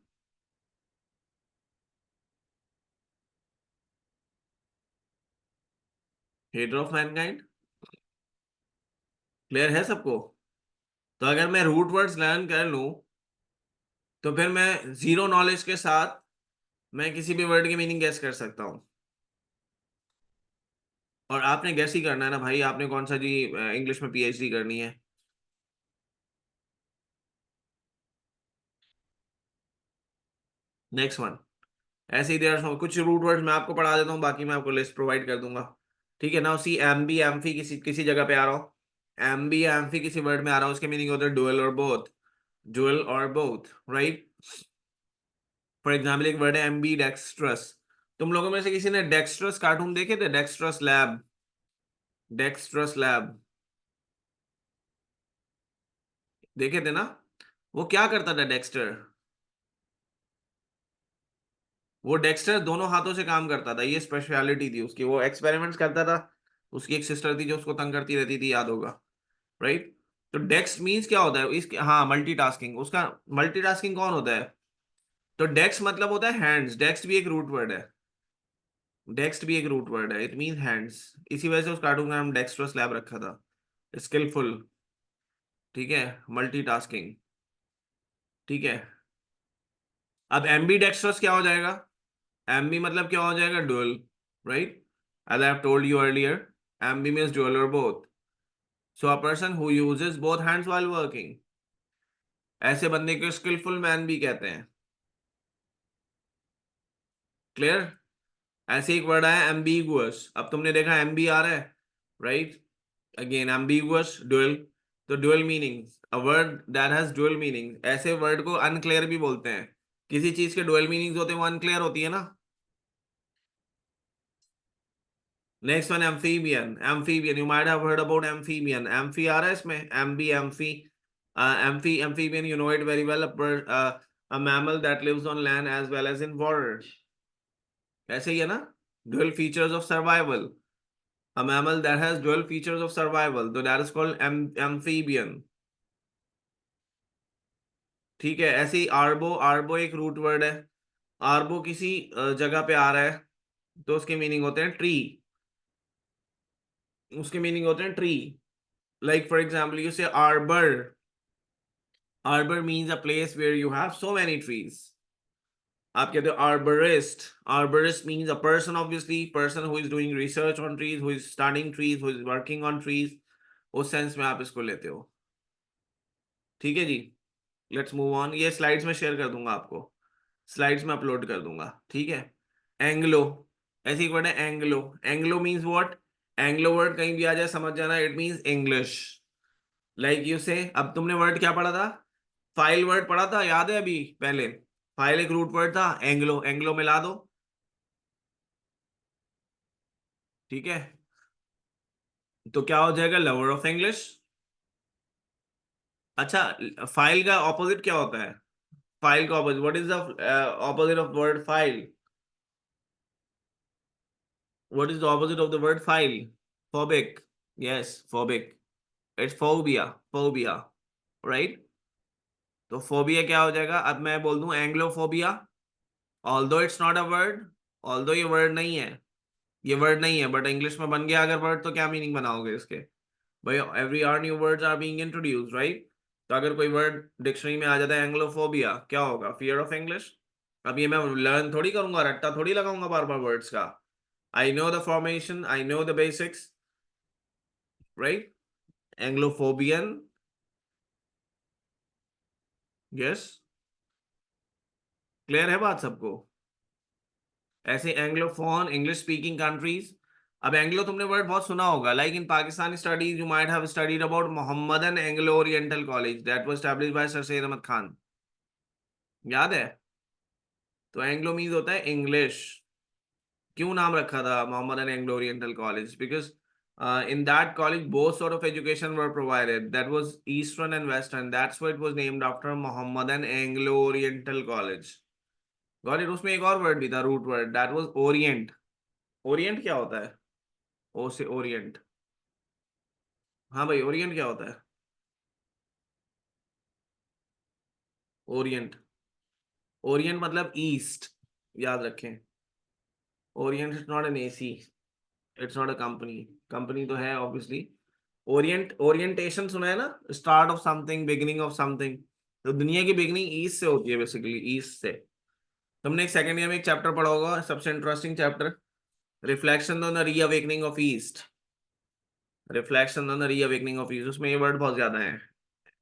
Hater of mankind. Clear है सबको? तो अगर मैं रूट वर्ड्स लर्न कर लूं तो फिर मैं जीरो नॉलेज के साथ मैं किसी भी वर्ड की मीनिंग गेस कर सकता हूँ। और आपने गेस ही करना है ना भाई, आपने कौन सा जी इंग्लिश में PhD करनी है? Next one. ऐसे ही देर कुछ रूट वर्ड्स मैं आपको पढ़ा देता हूँ, बाकी मैं आपको लिस्ट प्रोवाइड कर दूंगा। ठीक है ना? सी एम्बी एम्फी किसी किसी जगह पे आ रहा हूँ, एम्बी एम्फी किसी वर्ड में आ रहा हूँ, उसके मीनिंग होता है डुअल और बोथ। डुअल और बोथ, राइट? फॉर एग्जाम्पल एक वर्ड है एम्बी डेक्स्ट्रस। तुम लोगों में से किसी ने डेक्स्ट्रस कार्टून देखे थे? डेक्स्ट्रस लैब, डेक्स्ट्रस लैब देखे थे ना? वो क्या करता था डेक्स्टर? वो डेक्स्टर दोनों हाथों से काम करता था, ये स्पेशलिटी थी उसकी, वो एक्सपेरिमेंट्स करता था। उसकी एक सिस्टर थी जो उसको तंग करती रहती थी, याद होगा, राइट? तो डेक्स मींस क्या होता है इसके? हाँ, मल्टीटास्किंग। उसका मल्टीटास्किंग कौन होता है? तो डेक्स मतलब होता है हैंड्स, डेक्स भी एक रूट वर्ड है। डेक्स्ट भी एक रूट वर्ड है, इट मीन हैंड्स, इसी वजह से उस कार्टून का नाम डेक्स्ट्रस लैब रखा था, स्किलफुल, ठीक है, मल्टीटास्किंग, ठीक है। अब एम्बी डेक्स्ट्रस क्या हो जाएगा? एम्बी मतलब क्या हो जाएगा? Dual, right, as I have told you earlier, ambi means dual और both, so a person who uses both hands while working, ऐसे बंदे को स्किलफुल मैन भी कहते हैं। क्लियर? ऐसे एक वर्ड आया एम्बिगुअस, अब तुमने देखा एम्बी आ रहा है, राइट, अगेन एम्बिगुअस, डुअल, तो dual meanings, a word that has dual meaning, ऐसे वर्ड को अनक्लियर भी बोलते हैं, किसी चीज के डुअल मीनिंग्स होते हैं वो अनक्लियर होती है ना। Next one amphibian, amphibian you might have heard about amphibian, amphi आ रहा है इसमें, ambi, amphi, amphibian you know it very well, a mammal that lives on land as well as in water, ऐसे ही है ना, dual features of survival, a mammal that has dual features of survival, so that is called amphibian, ठीक है। ऐसे ही arbo, arbo एक root word है, arbo किसी जगह पे आ रहा है तो उसके मीनिंग होते हैं ट्री, उसके मीनिंग होते हैं tree, like for example you say arbor, arbor means a place where you have so many trees, आप कहते हो arborist, arborist means a person, obviously person who is doing research on trees, who is studying trees, who is working on trees, उस sense में आप इसको लेते हो, ठीक है जी। लेट्स मूव ऑन, ये स्लाइड्स में शेयर कर दूंगा आपको, स्लाइड्स में अपलोड कर दूंगा, ठीक है। एंग्लो, ऐसी एक वर्ड है Anglo, Anglo means what, Anglo word कहीं भी आ जाए समझ जाना, it means English, like you से, अब तुमने वर्ड क्या पढ़ा था? फाइल वर्ड पढ़ा था, याद है अभी पहले, फाइल एक रूट वर्ड था, एंग्लो, एंग्लो मिला दो, ठीक है, तो क्या हो जाएगा? Lover of English. अच्छा, फाइल का ऑपोजिट क्या होता है? फाइल का opposite, what is the opposite of word phile? What is the opposite of the word phile? Phobic, yes phobic, it's phobia, phobia, right. तो फोबिया क्या हो जाएगा? अब मैं बोल दूं Anglophobia, although it's not a word, although ये word नहीं है, ये वर्ड नहीं है, बट इंग्लिश में बन गया अगर वर्ड, तो क्या मीनिंग बनाओगे इसके? भाई every hour new words are being introduced, right, तो अगर कोई वर्ड डिक्शनरी में आ जाता है एंग्लोफोबिया, क्या होगा? Fear of English. अब ये मैं लर्न थोड़ी करूंगा, रट्टा थोड़ी लगाऊंगा बार बार वर्ड्स का, I know the formation, I know the basics, right, Anglophobian, yes, clear है बात सबको? ऐसे एंग्लोफोन, इंग्लिश स्पीकिंग कंट्रीज, अब एंग्लो तुमने वर्ड बहुत सुना होगा, like in Pakistani studies you might have studied about Mohammedan Anglo Oriental college that was established by sir Syed Ahmad Khan, याद है? तो एंग्लो मीन्स होता है इंग्लिश, क्यों नाम रखा था Mohammedan Anglo Oriental college? Because in that college both sort of education were provided, that was eastern and western, that's why it was named after Mohammedan Anglo Oriental College, got it। उसमें एक और word भी था root word, that was orient, orient क्या होता है? ओ से Orient, हाँ भाई ओरिएंट क्या होता है? ओरिएंट, ओरिएंट मतलब ईस्ट, याद रखें, Orient is not an AC, it's not a company, company तो है ऑब्वियसली। ओरिएंट, ओरिएंटेशन सुना है ना, start of something, beginning of something, तो दुनिया की बिगिनिंग ईस्ट से होती है बेसिकली, ईस्ट से। तुमने एक सेकंड ईयर में एक चैप्टर पढ़ा होगा, सबसे interesting chapter, reflection on the reawakening of east, reflection on the reawakening of east, उसमें ये वर्ड बहुत ज्यादा है,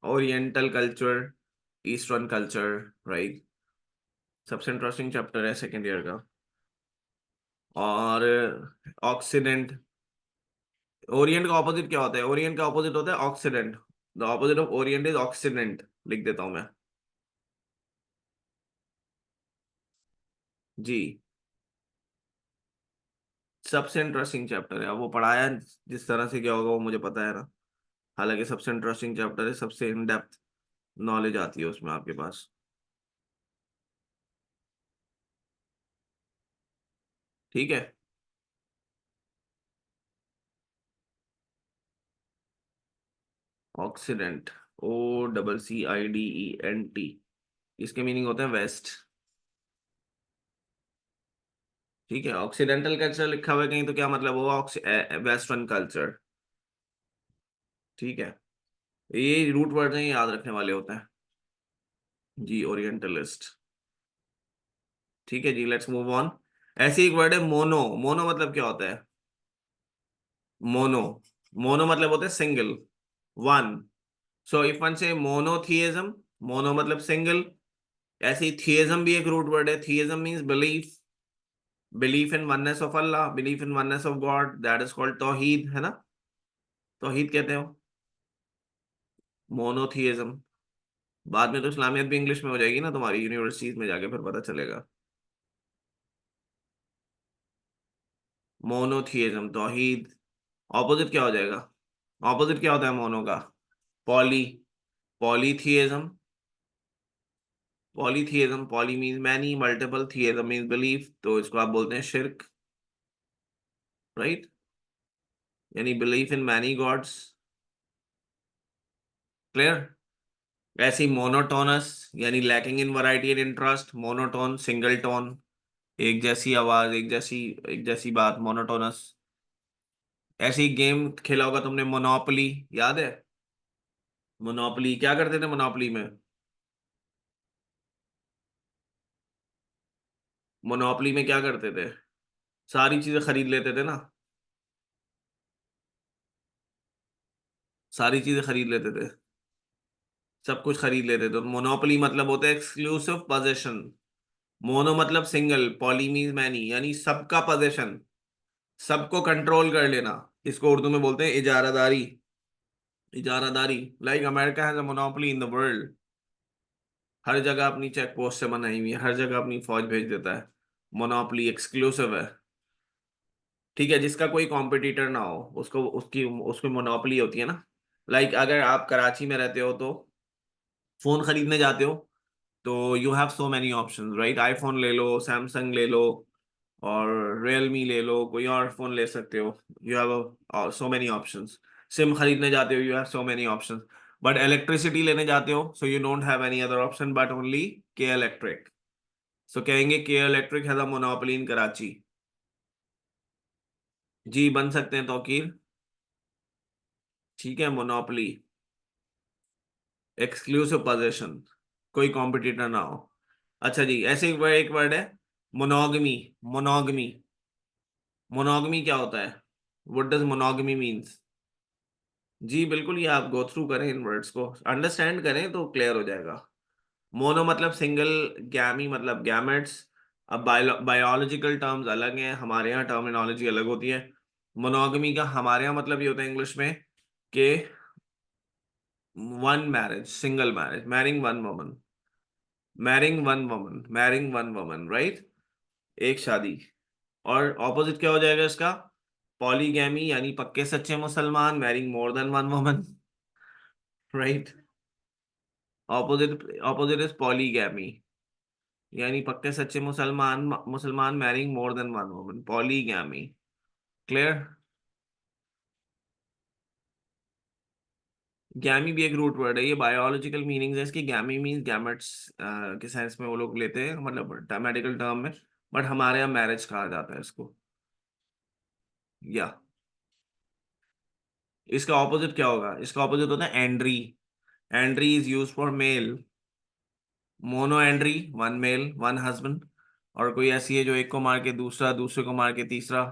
oriental culture, eastern culture, right, सबसे इंटरेस्टिंग चैप्टर है सेकेंड ईयर का। और ऑक्सीडेंट, ओरिएंट का ऑपोजिट क्या होता है? ओरिएंट का ऑपोजिट होता है oxidant, the opposite of Orient is oxidant, लिख देता हूं मैं, जी। सबसे इंटरेस्टिंग चैप्टर है, अब वो पढ़ाया जिस तरह से क्या होगा वो मुझे पता है ना, हालांकि सबसे इंटरेस्टिंग चैप्टर है, सबसे इन डेप्थ नॉलेज आती है उसमें आपके पास, ठीक है। Occident, O double C I D E N T, इसके मीनिंग होते हैं वेस्ट, ठीक है, ऑक्सीडेंटल कल्चर लिखा हुआ है कहीं तो क्या मतलब होगा, वेस्टर्न कल्चर। ठीक है, ये रूट वर्ड नहीं याद रखने वाले होते हैं। जी, ओरिएंटलिस्ट। ठीक है जी, लेट्स मूव ऑन। ऐसे एक वर्ड है मोनो। मोनो मतलब क्या होता है? मोनो, मोनो मतलब होता है single, one. So if one से मोनोथियज्म, मोनो मतलब सिंगल। ऐसे ही थियज्म भी एक रूट वर्ड है। Theism means belief, belief in oneness of Allah, belief in oneness of God, that is called tauheed, है ना? तौहीद कहते हो मोनोथियज्म। बाद में तो इस्लामियत भी इंग्लिश में हो जाएगी ना तुम्हारी, यूनिवर्सिटीज में जाके फिर पता चलेगा। मोनोथियज्म, तौहीद। ऑपोजिट क्या हो जाएगा? ऑपोजिट क्या होता है मोनो का? Poly, polytheism. Polytheism, poly means many, multiple, theism means belief, तो इसको आप बोलते हैं शिर्क। राइट, यानी belief in many gods. Clear? ऐसे ही मोनोटोनस, यानी lacking in variety and interest. Monotone, single tone, एक जैसी आवाज, एक जैसी बात, मोनोटोनस। ऐसे ही गेम खेला होगा तुमने, मोनोपोली, याद है? मोनोपोली क्या करते थे मोनोपोली में? मोनोपोली में क्या करते थे? सारी चीजें खरीद लेते थे ना, सारी चीजें खरीद लेते थे, सब कुछ खरीद लेते थे। तो मोनोपोली मतलब होता है एक्सक्लूसिव पोजेशन। मोनो मतलब सिंगल, पॉली मीन्स मैनी, यानी सबका पोजेशन, सबको कंट्रोल कर लेना। इसको उर्दू में बोलते हैं इजारादारी। इजारादारी, like America has a monopoly in the world. हर जगह अपनी चेक पोस्ट से बनाई हुई है, हर जगह अपनी फौज भेज देता है। मोनोपोली एक्सक्लूसिव है। ठीक है, जिसका कोई कॉम्पिटिटर ना हो उसको, उसकी उसकी मोनोपोली होती है ना। लाइक अगर आप कराची में रहते हो तो फोन खरीदने जाते हो, तो you have so many options, right? IPhone ले लो, सैमसंग ले लो, और रियलमी ले लो, कोई और फोन ले सकते हो। You have so many options. SIM खरीदने जाते हो, you have so many options. But electricity लेने जाते हो, so you don't have any other option but only K Electric. So कहेंगे K Electric has a monopoly in Karachi. जी, बन सकते हैं तौकीर। ठीक है, मोनोपोली, एक्सक्लूसिव पोजीशन, कोई कॉम्पिटिटर ना हो। अच्छा जी, ऐसे एक वर्ड है मोनोगमी। मोनोगमी, मोनोगमी क्या होता है? What does monogamy means? जी बिल्कुल, ये आप गो थ्रू करें, इन वर्ड्स को अंडरस्टैंड करें तो क्लियर हो जाएगा। मोनो मतलब सिंगल, गैमी मतलब गैमेट्स। अब बायोलॉजिकल टर्म्स अलग हैं, हमारे यहाँ टर्मिनोलॉजी अलग होती है। मोनोगमी का हमारे यहाँ मतलब ये होता है इंग्लिश में कि one marriage, single marriage, marrying one woman, marrying one woman, marrying one woman, right? एक शादी। और ऑपोजिट क्या हो जाएगा इसका? पॉलीगैमी, यानी पक्के सच्चे मुसलमान, marrying more than one woman, right? Opposite, opposite is polygamy, यानी पक्के सच्चे मुसलमान, मुसलमान marrying more than one woman, polygamy. Clear? Gamy भी एक रूट वर्ड है, ये बायोलॉजिकल मीनिंग है इसकी। गैमी मीन्स गैमेट्स के साइंस में वो लोग लेते हैं, मतलब मेडिकल टर्म में। बट हमारे यहाँ मैरिज कहा जाता है इसको। या इसका ऑपोजिट क्या होगा? इसका ऑपोजिट होता है andry. Andry is use for male. Mono andry, one male, one husband. और कोई ऐसी है जो एक को मार के दूसरा, दूसरे को मार के तीसरा।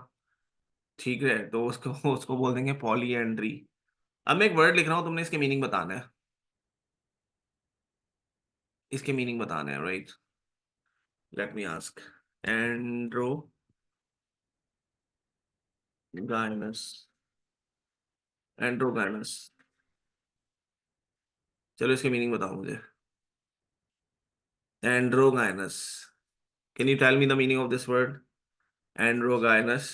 ठीक है, तो उसको उसको बोल देंगे पॉली एंड्री। अब मैं एक वर्ड लिख रहा हूँ, तुमने इसके मीनिंग बताना है। इसके मीनिंग बताना है, right? Let me ask. Androgynous, androgynous. चलो इसके मीनिंग बताओ मुझे। Androgynous, can you tell me the meaning of this word? Androgynous.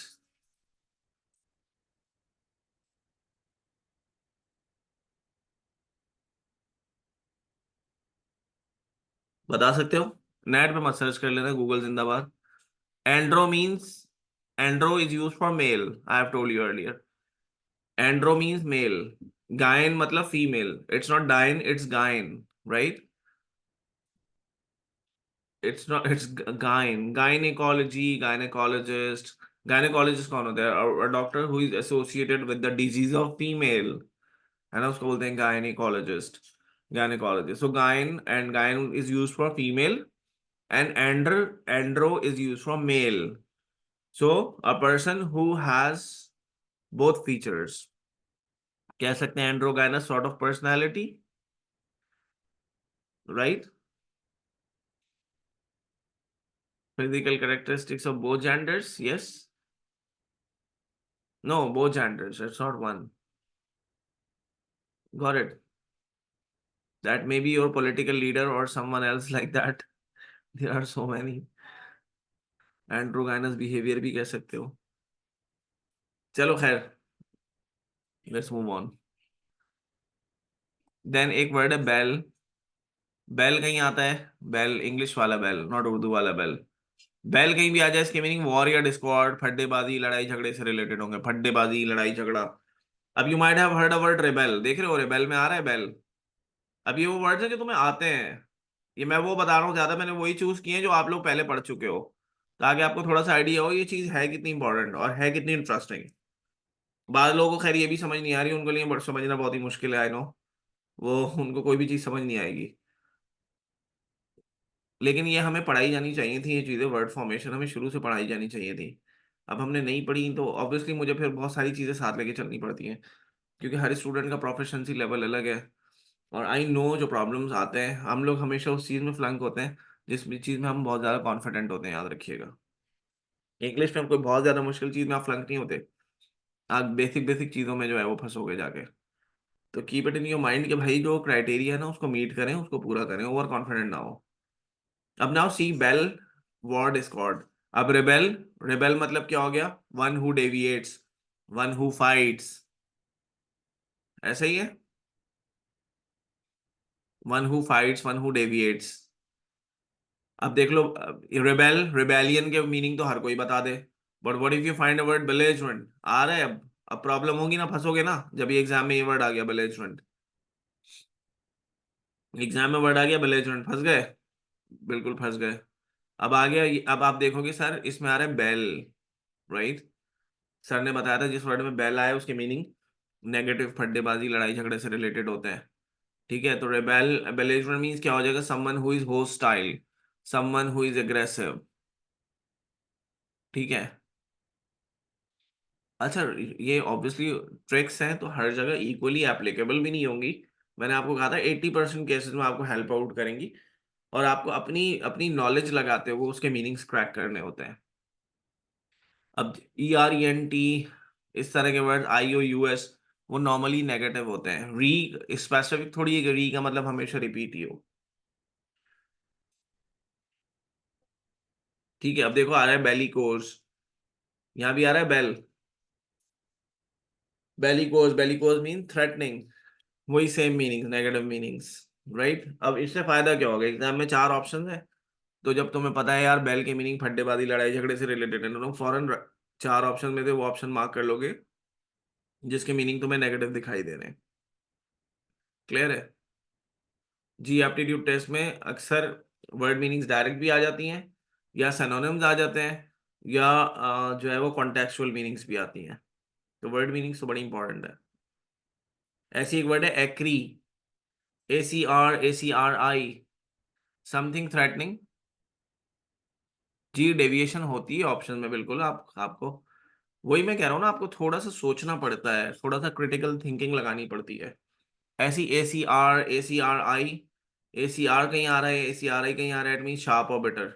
बता सकते हो? नेट पे मत सर्च कर लेना, गूगल जिंदाबाद। Andro means, andro is use for male, I have told you earlier. Andro means male. Gyne मतलब female, it's not dine, it's gyne, right? It's not, it's gynecology, gynecologist. Gynecologist कौन होता है? A doctor who is associated with the disease of female, है ना, उसको बोलते हैं gynecologist. Gynecologist. So gyn is used for female, and andro is used for male. So a person who has both features, कह सकते हैं androgynous sort of personality, right? Physical characteristics of both genders, yes. No, both genders. It's not one. Got it. That may be your political leader or someone else like that. There are so many. Androgynous behavior भी कह सकते हो. चलो खैर, let's move on. Then एक word है bell. Bell कहीं आता है? Bell इंग्लिश वाला bell, not उर्दू वाला bell. Bell कहीं भी आ जाए, इसके मीनिंग वॉर या डिस्कॉर्ड, फड्डेबाजी, लड़ाई झगड़े से रिलेटेड होंगे. फड्डेबाजी, लड़ाई झगड़ा. अब you might have heard a word rebel. देख रहे हो रेबेल में आ रहा है बेल. अब ये वो वर्ड्स है जो तुम्हें आते हैं. ये मैं वो बता रहा हूँ, ज्यादा मैंने वही चूज किए हैं जो आप लोग पहले पढ़ चुके हो, ताकि आपको थोड़ा सा आइडिया हो ये चीज है कितनी इंपॉर्टेंट और है कितनी इंटरेस्टिंग. बाद लोगों को खैर ये भी समझ नहीं आ रही, उनके लिए समझना बहुत ही मुश्किल है, आई नो. वो उनको कोई भी चीज समझ नहीं आएगी. लेकिन ये हमें पढ़ाई जानी चाहिए थी, ये चीजें, वर्ड फॉर्मेशन हमें शुरू से पढ़ाई जानी चाहिए थी. अब हमने नहीं पढ़ी तो ऑब्वियसली मुझे फिर बहुत सारी चीजें साथ लेके चलनी पड़ती हैं, क्योंकि हर स्टूडेंट का प्रोफिशिएंसी लेवल अलग है. और आई नो जो प्रॉब्लम्स आते हैं, हम लोग हमेशा उस चीज में फ्लंक होते हैं जिस भी चीज में हम बहुत ज्यादा कॉन्फिडेंट होते हैं, याद रखिएगा. इंग्लिश में हम कोई बहुत ज्यादा मुश्किल चीज में आप फ्लंक नहीं होते. आप बेसिक बेसिक चीजों में जो है वो फंसोगे जाके. तो keep it in your mind कि भाई जो क्राइटेरिया है ना उसको मीट करें, उसको पूरा करें, ओवर कॉन्फिडेंट ना हो. अब now see bell, war, discord. अब रेबेल, रेबेल मतलब क्या हो गया? One who deviates, one who fights. ऐसा ही है, one who fights, one who deviates. अब देख लो, रिबेलियन के मीनिंग तो हर कोई बता दे. But what if you find a word belligerent? आ रहा है अब प्रॉब्लम होगी ना, फंसोगे ना जब ये एग्जाम में ये वर्ड आ गया बेलेजमेंट. एग्जाम में वर्ड आ गया बेलेजमेंट, फंस गए. बिल्कुल फंस गए. अब आ गया अब आप देखोगे सर इसमें आ रहा है बेल, राइट. सर ने बताया था जिस वर्ड में बेल आया उसके मीनिंग नेगेटिव, फड्डेबाजी, लड़ाई झगड़े से रिलेटेड होते हैं. ठीक है, तो रेबेल, बेलेजमेंट मीन्स क्या हो जाएगा? Someone who is hostile, someone who is aggressive. ठीक है. अच्छा, ये ऑब्वियसली ट्रिक्स हैं तो हर जगह इक्वली एप्लीकेबल भी नहीं होंगी. मैंने आपको कहा था 80% केसेस में आपको हेल्प आउट करेंगी, और आपको अपनी अपनी नॉलेज लगाते हुए उसके मीनिंग्स क्रैक करने होते हैं. अब ERENT, इस तरह के वर्ड, IOUS, वो नॉर्मली नेगेटिव होते हैं. री स्पेसिफिक थोड़ी है कि री का मतलब हमेशा रिपीट ही हो. ठीक है, अब देखो आ रहा है बेलिकोज. यहाँ भी आ रहा है bell. Bellicose, bellicose mean threatening. वही same meanings, negative meanings, right. अब इससे फायदा क्या होगा? एग्जाम में 4 ऑप्शन है, तो जब तुम्हें पता है यार बेल के मीनिंग फड्डेबाजी, लड़ाई झगड़े से रिलेटेड है, तो तुम फौरन 4 ऑप्शन में से वो ऑप्शन मार्क कर लोगे जिसके मीनिंग तुम्हें नेगेटिव दिखाई दे रहे हैं. क्लियर है? जी एप्टीट्यूड टेस्ट में अक्सर वर्ड मीनिंग्स डायरेक्ट भी आ जाती हैं, या सिनोनिम्स आ जाते हैं, या जो है वो कॉन्टेक्चुअल मीनिंग्स भी आती हैं. तो वर्ड मीनिंग्स तो बड़ी इंपॉर्टेंट है. ऐसी एक वर्ड है एक्री, ACRI, समथिंग थ्रेटनिंग. जी डेविएशन होती है ऑप्शन में, बिल्कुल. आपको वही मैं कह रहा हूँ ना, आपको थोड़ा सा सोचना पड़ता है, थोड़ा सा क्रिटिकल थिंकिंग लगानी पड़ती है. ऐसी ACR कहीं आ रहा है, ACRI कहीं आ रहा है, इट मीन शार्प और bitter.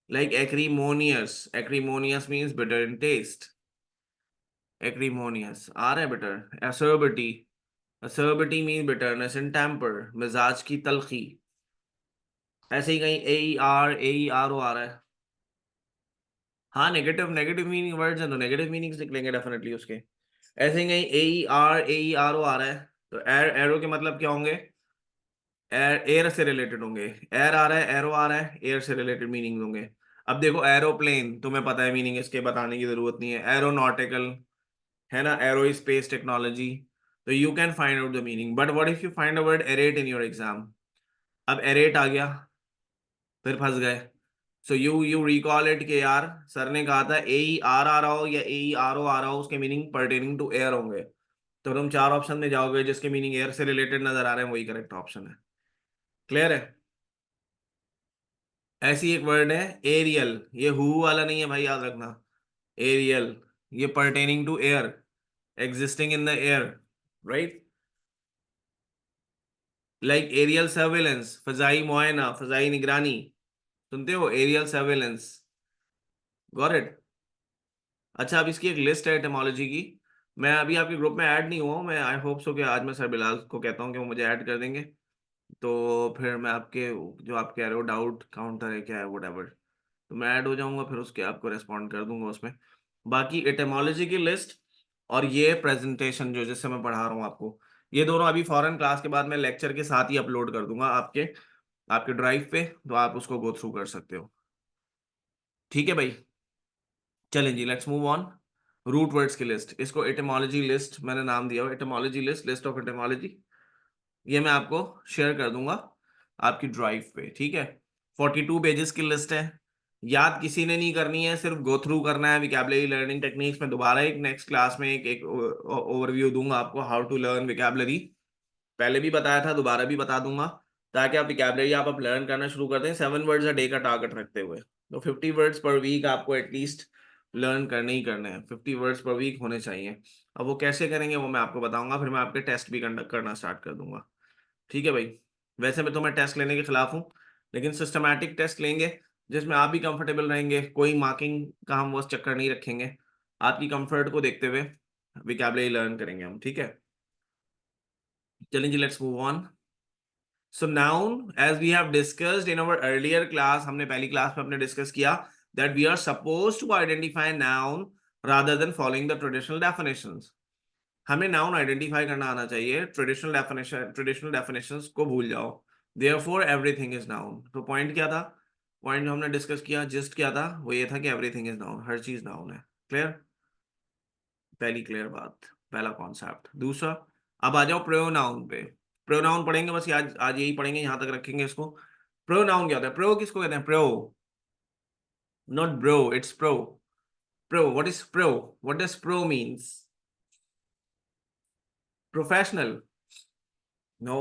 Like acrimonious. Acrimonious means bitter in taste. Acrimonious. आ रहा है bitter. Acerbity. Acerbity means bitterness in temper. मिजाज की तलखी. ऐसे ही कहीं AER आ रहा है. हाँ, नेगेटिव, नेगेटिव मीनिंग वर्ड्स हैं तो नेगेटिव मीनिंग्स निकलेंगे डेफिनेटली उसके. ऐसे ही कहीं AER आ रहा है, तो एरो के मतलब क्या होंगे? एयर, एयर से रिलेटेड होंगे. एयर आ रहा है, एरो आ रहा है, एयर से रिलेटेड मीनिंग होंगे. अब देखो एरोप्लेन, तुम्हें पता है मीनिंग, इसके बताने की जरूरत नहीं है. एरोनॉटिकल, है ना, एरो स्पेस टेक्नोलॉजी. तो you can find out the meaning. But what if you find a word aerate in your exam? अब एरेट आ गया, फिर फंस गए। सो यू रिकॉल इट कि यार सर ने कहा था ए ई आर आ रहा हो या ए ई आर ओ आ रहा हो, उसके मीनिंग पर्टेनिंग टू एयर होंगे। तो तुम चार ऑप्शन में जाओगे जिसके मीनिंग एयर से रिलेटेड नजर आ रहे हैं, वही करेक्ट ऑप्शन है। क्लियर है? ऐसी एक वर्ड है एरियल, ये हु वाला नहीं है भाई, याद रखना। एरियल, ये pertaining to air, existing in the air, right. Like aerial surveillance, फजाई मुआयना, फजाई निगरानी, सुनते हो? Aerial surveillance, got it? अच्छा, अब इसकी एक लिस्ट है एटमोलॉजी की। मैं अभी आपके ग्रुप में ऐड नहीं हुआ हूँ, मैं आई होप सो कि आज मैं सर बिलाल को कहता हूँ कि वो मुझे ऐड कर देंगे। तो फिर मैं आपके, जो आप कह रहे हो डाउट काउंटर है क्या है वट, तो मैं ऐड हो जाऊंगा, फिर उसके आपको रेस्पॉन्ड कर दूंगा उसमें। बाकी एटेमोलॉजी की लिस्ट और ये प्रेजेंटेशन जो जिससे मैं पढ़ा रहा हूँ आपको, ये दोनों अभी फॉरेन क्लास के बाद मैं लेक्चर के साथ ही अपलोड कर दूंगा आपके आपके ड्राइव पे, तो आप उसको गो थ्रू कर सकते हो। ठीक है भाई, चलें जी, let's move on. Root words की लिस्ट, इसको एटेमोलॉजी लिस्ट मैंने नाम दिया हुआ, etymology list, list of etymology. ये मैं आपको शेयर कर दूंगा आपकी ड्राइव पे, ठीक है। 42 पेजेस की लिस्ट है। याद किसी ने नहीं करनी है, सिर्फ गो थ्रू करना है विकैबुलरी लर्निंग टेक्निक्स में। दोबारा एक नेक्स्ट क्लास में एक ओवरव्यू दूंगा आपको, हाउ टू लर्न विकैबुलरी। पहले भी बताया था, दोबारा भी बता दूंगा, ताकि आप विकैबुलरी आप लर्न करना शुरू कर दें 7 वर्ड्स अ डे का टारगेट रखते हुए। तो 50 वर्ड्स पर वीक आपको एटलीस्ट लर्न करने ही करने हैं, 50 वर्ड्स पर वीक होने चाहिए। अब वो कैसे करेंगे वो मैं आपको बताऊंगा, फिर मैं आपके टेस्ट भी कंडक्ट करना स्टार्ट कर दूंगा। ठीक है भाई। वैसे मैं तो मैं टेस्ट लेने के खिलाफ हूँ, लेकिन सिस्टमैटिक टेस्ट लेंगे जिसमें आप भी कंफर्टेबल रहेंगे, कोई मार्किंग का हम वो चक्कर नहीं रखेंगे। आपकी कंफर्ट को देखते हुए विकैबुलरी लर्न करेंगे हम, ठीक है। चलें जी, let's move on. So noun, as we have discussed in our earlier class, हमने पहली क्लास में अपने डिस्कस किया that we are suppose to identify noun rather than following the traditional definitions. हमें नाउन आइडेंटिफाई करना आना चाहिए, ट्रेडिशनल डेफिनेशंस को भूल जाओ। Therefore everything is noun. तो पॉइंट क्या था? पॉइंट जो हमने डिस्कस किया, जिस्ट क्या था, वो ये था कि एवरीथिंग इज नाउन, हर चीज नाउन है। क्लियर? पहली क्लियर बात, पहला कॉन्सेप्ट। दूसरा, अब आ जाओ प्रोनाउन पे। प्रोनाउन पढ़ेंगे बस, आज आज यही पढ़ेंगे, यहां तक रखेंगे इसको। प्रोनाउन क्या होता है? प्रो किसको कहते हैं? Pro, not bro, it's pro. Pro, what is pro? What does pro means? Professional? No.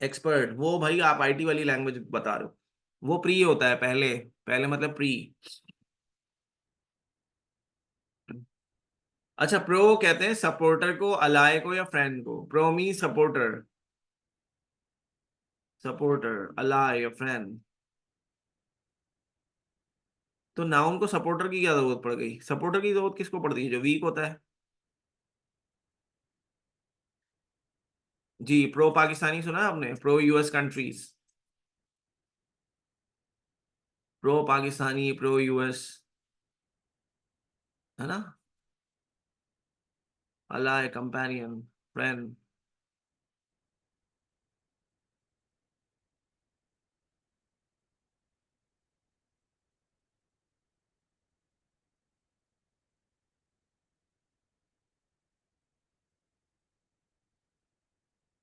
Expert, वो भाई आप आईटी वाली लैंग्वेज बता रहे हो, वो प्री होता है पहले। पहले मतलब प्री। अच्छा, प्रो कहते हैं सपोर्टर को, अलाय को या फ्रेंड को। प्रो मी सपोर्टर, सपोर्टर, अलाय या फ्रेंड। तो नाउन को सपोर्टर की क्या जरूरत पड़ गई? सपोर्टर की जरूरत किसको पड़ती है? जो वीक होता है। जी, प्रो पाकिस्तानी सुना है आपने? Pro US countries, pro Pakistani, pro US, है ना। अलाय, कंपेनियन, फ्रेंड।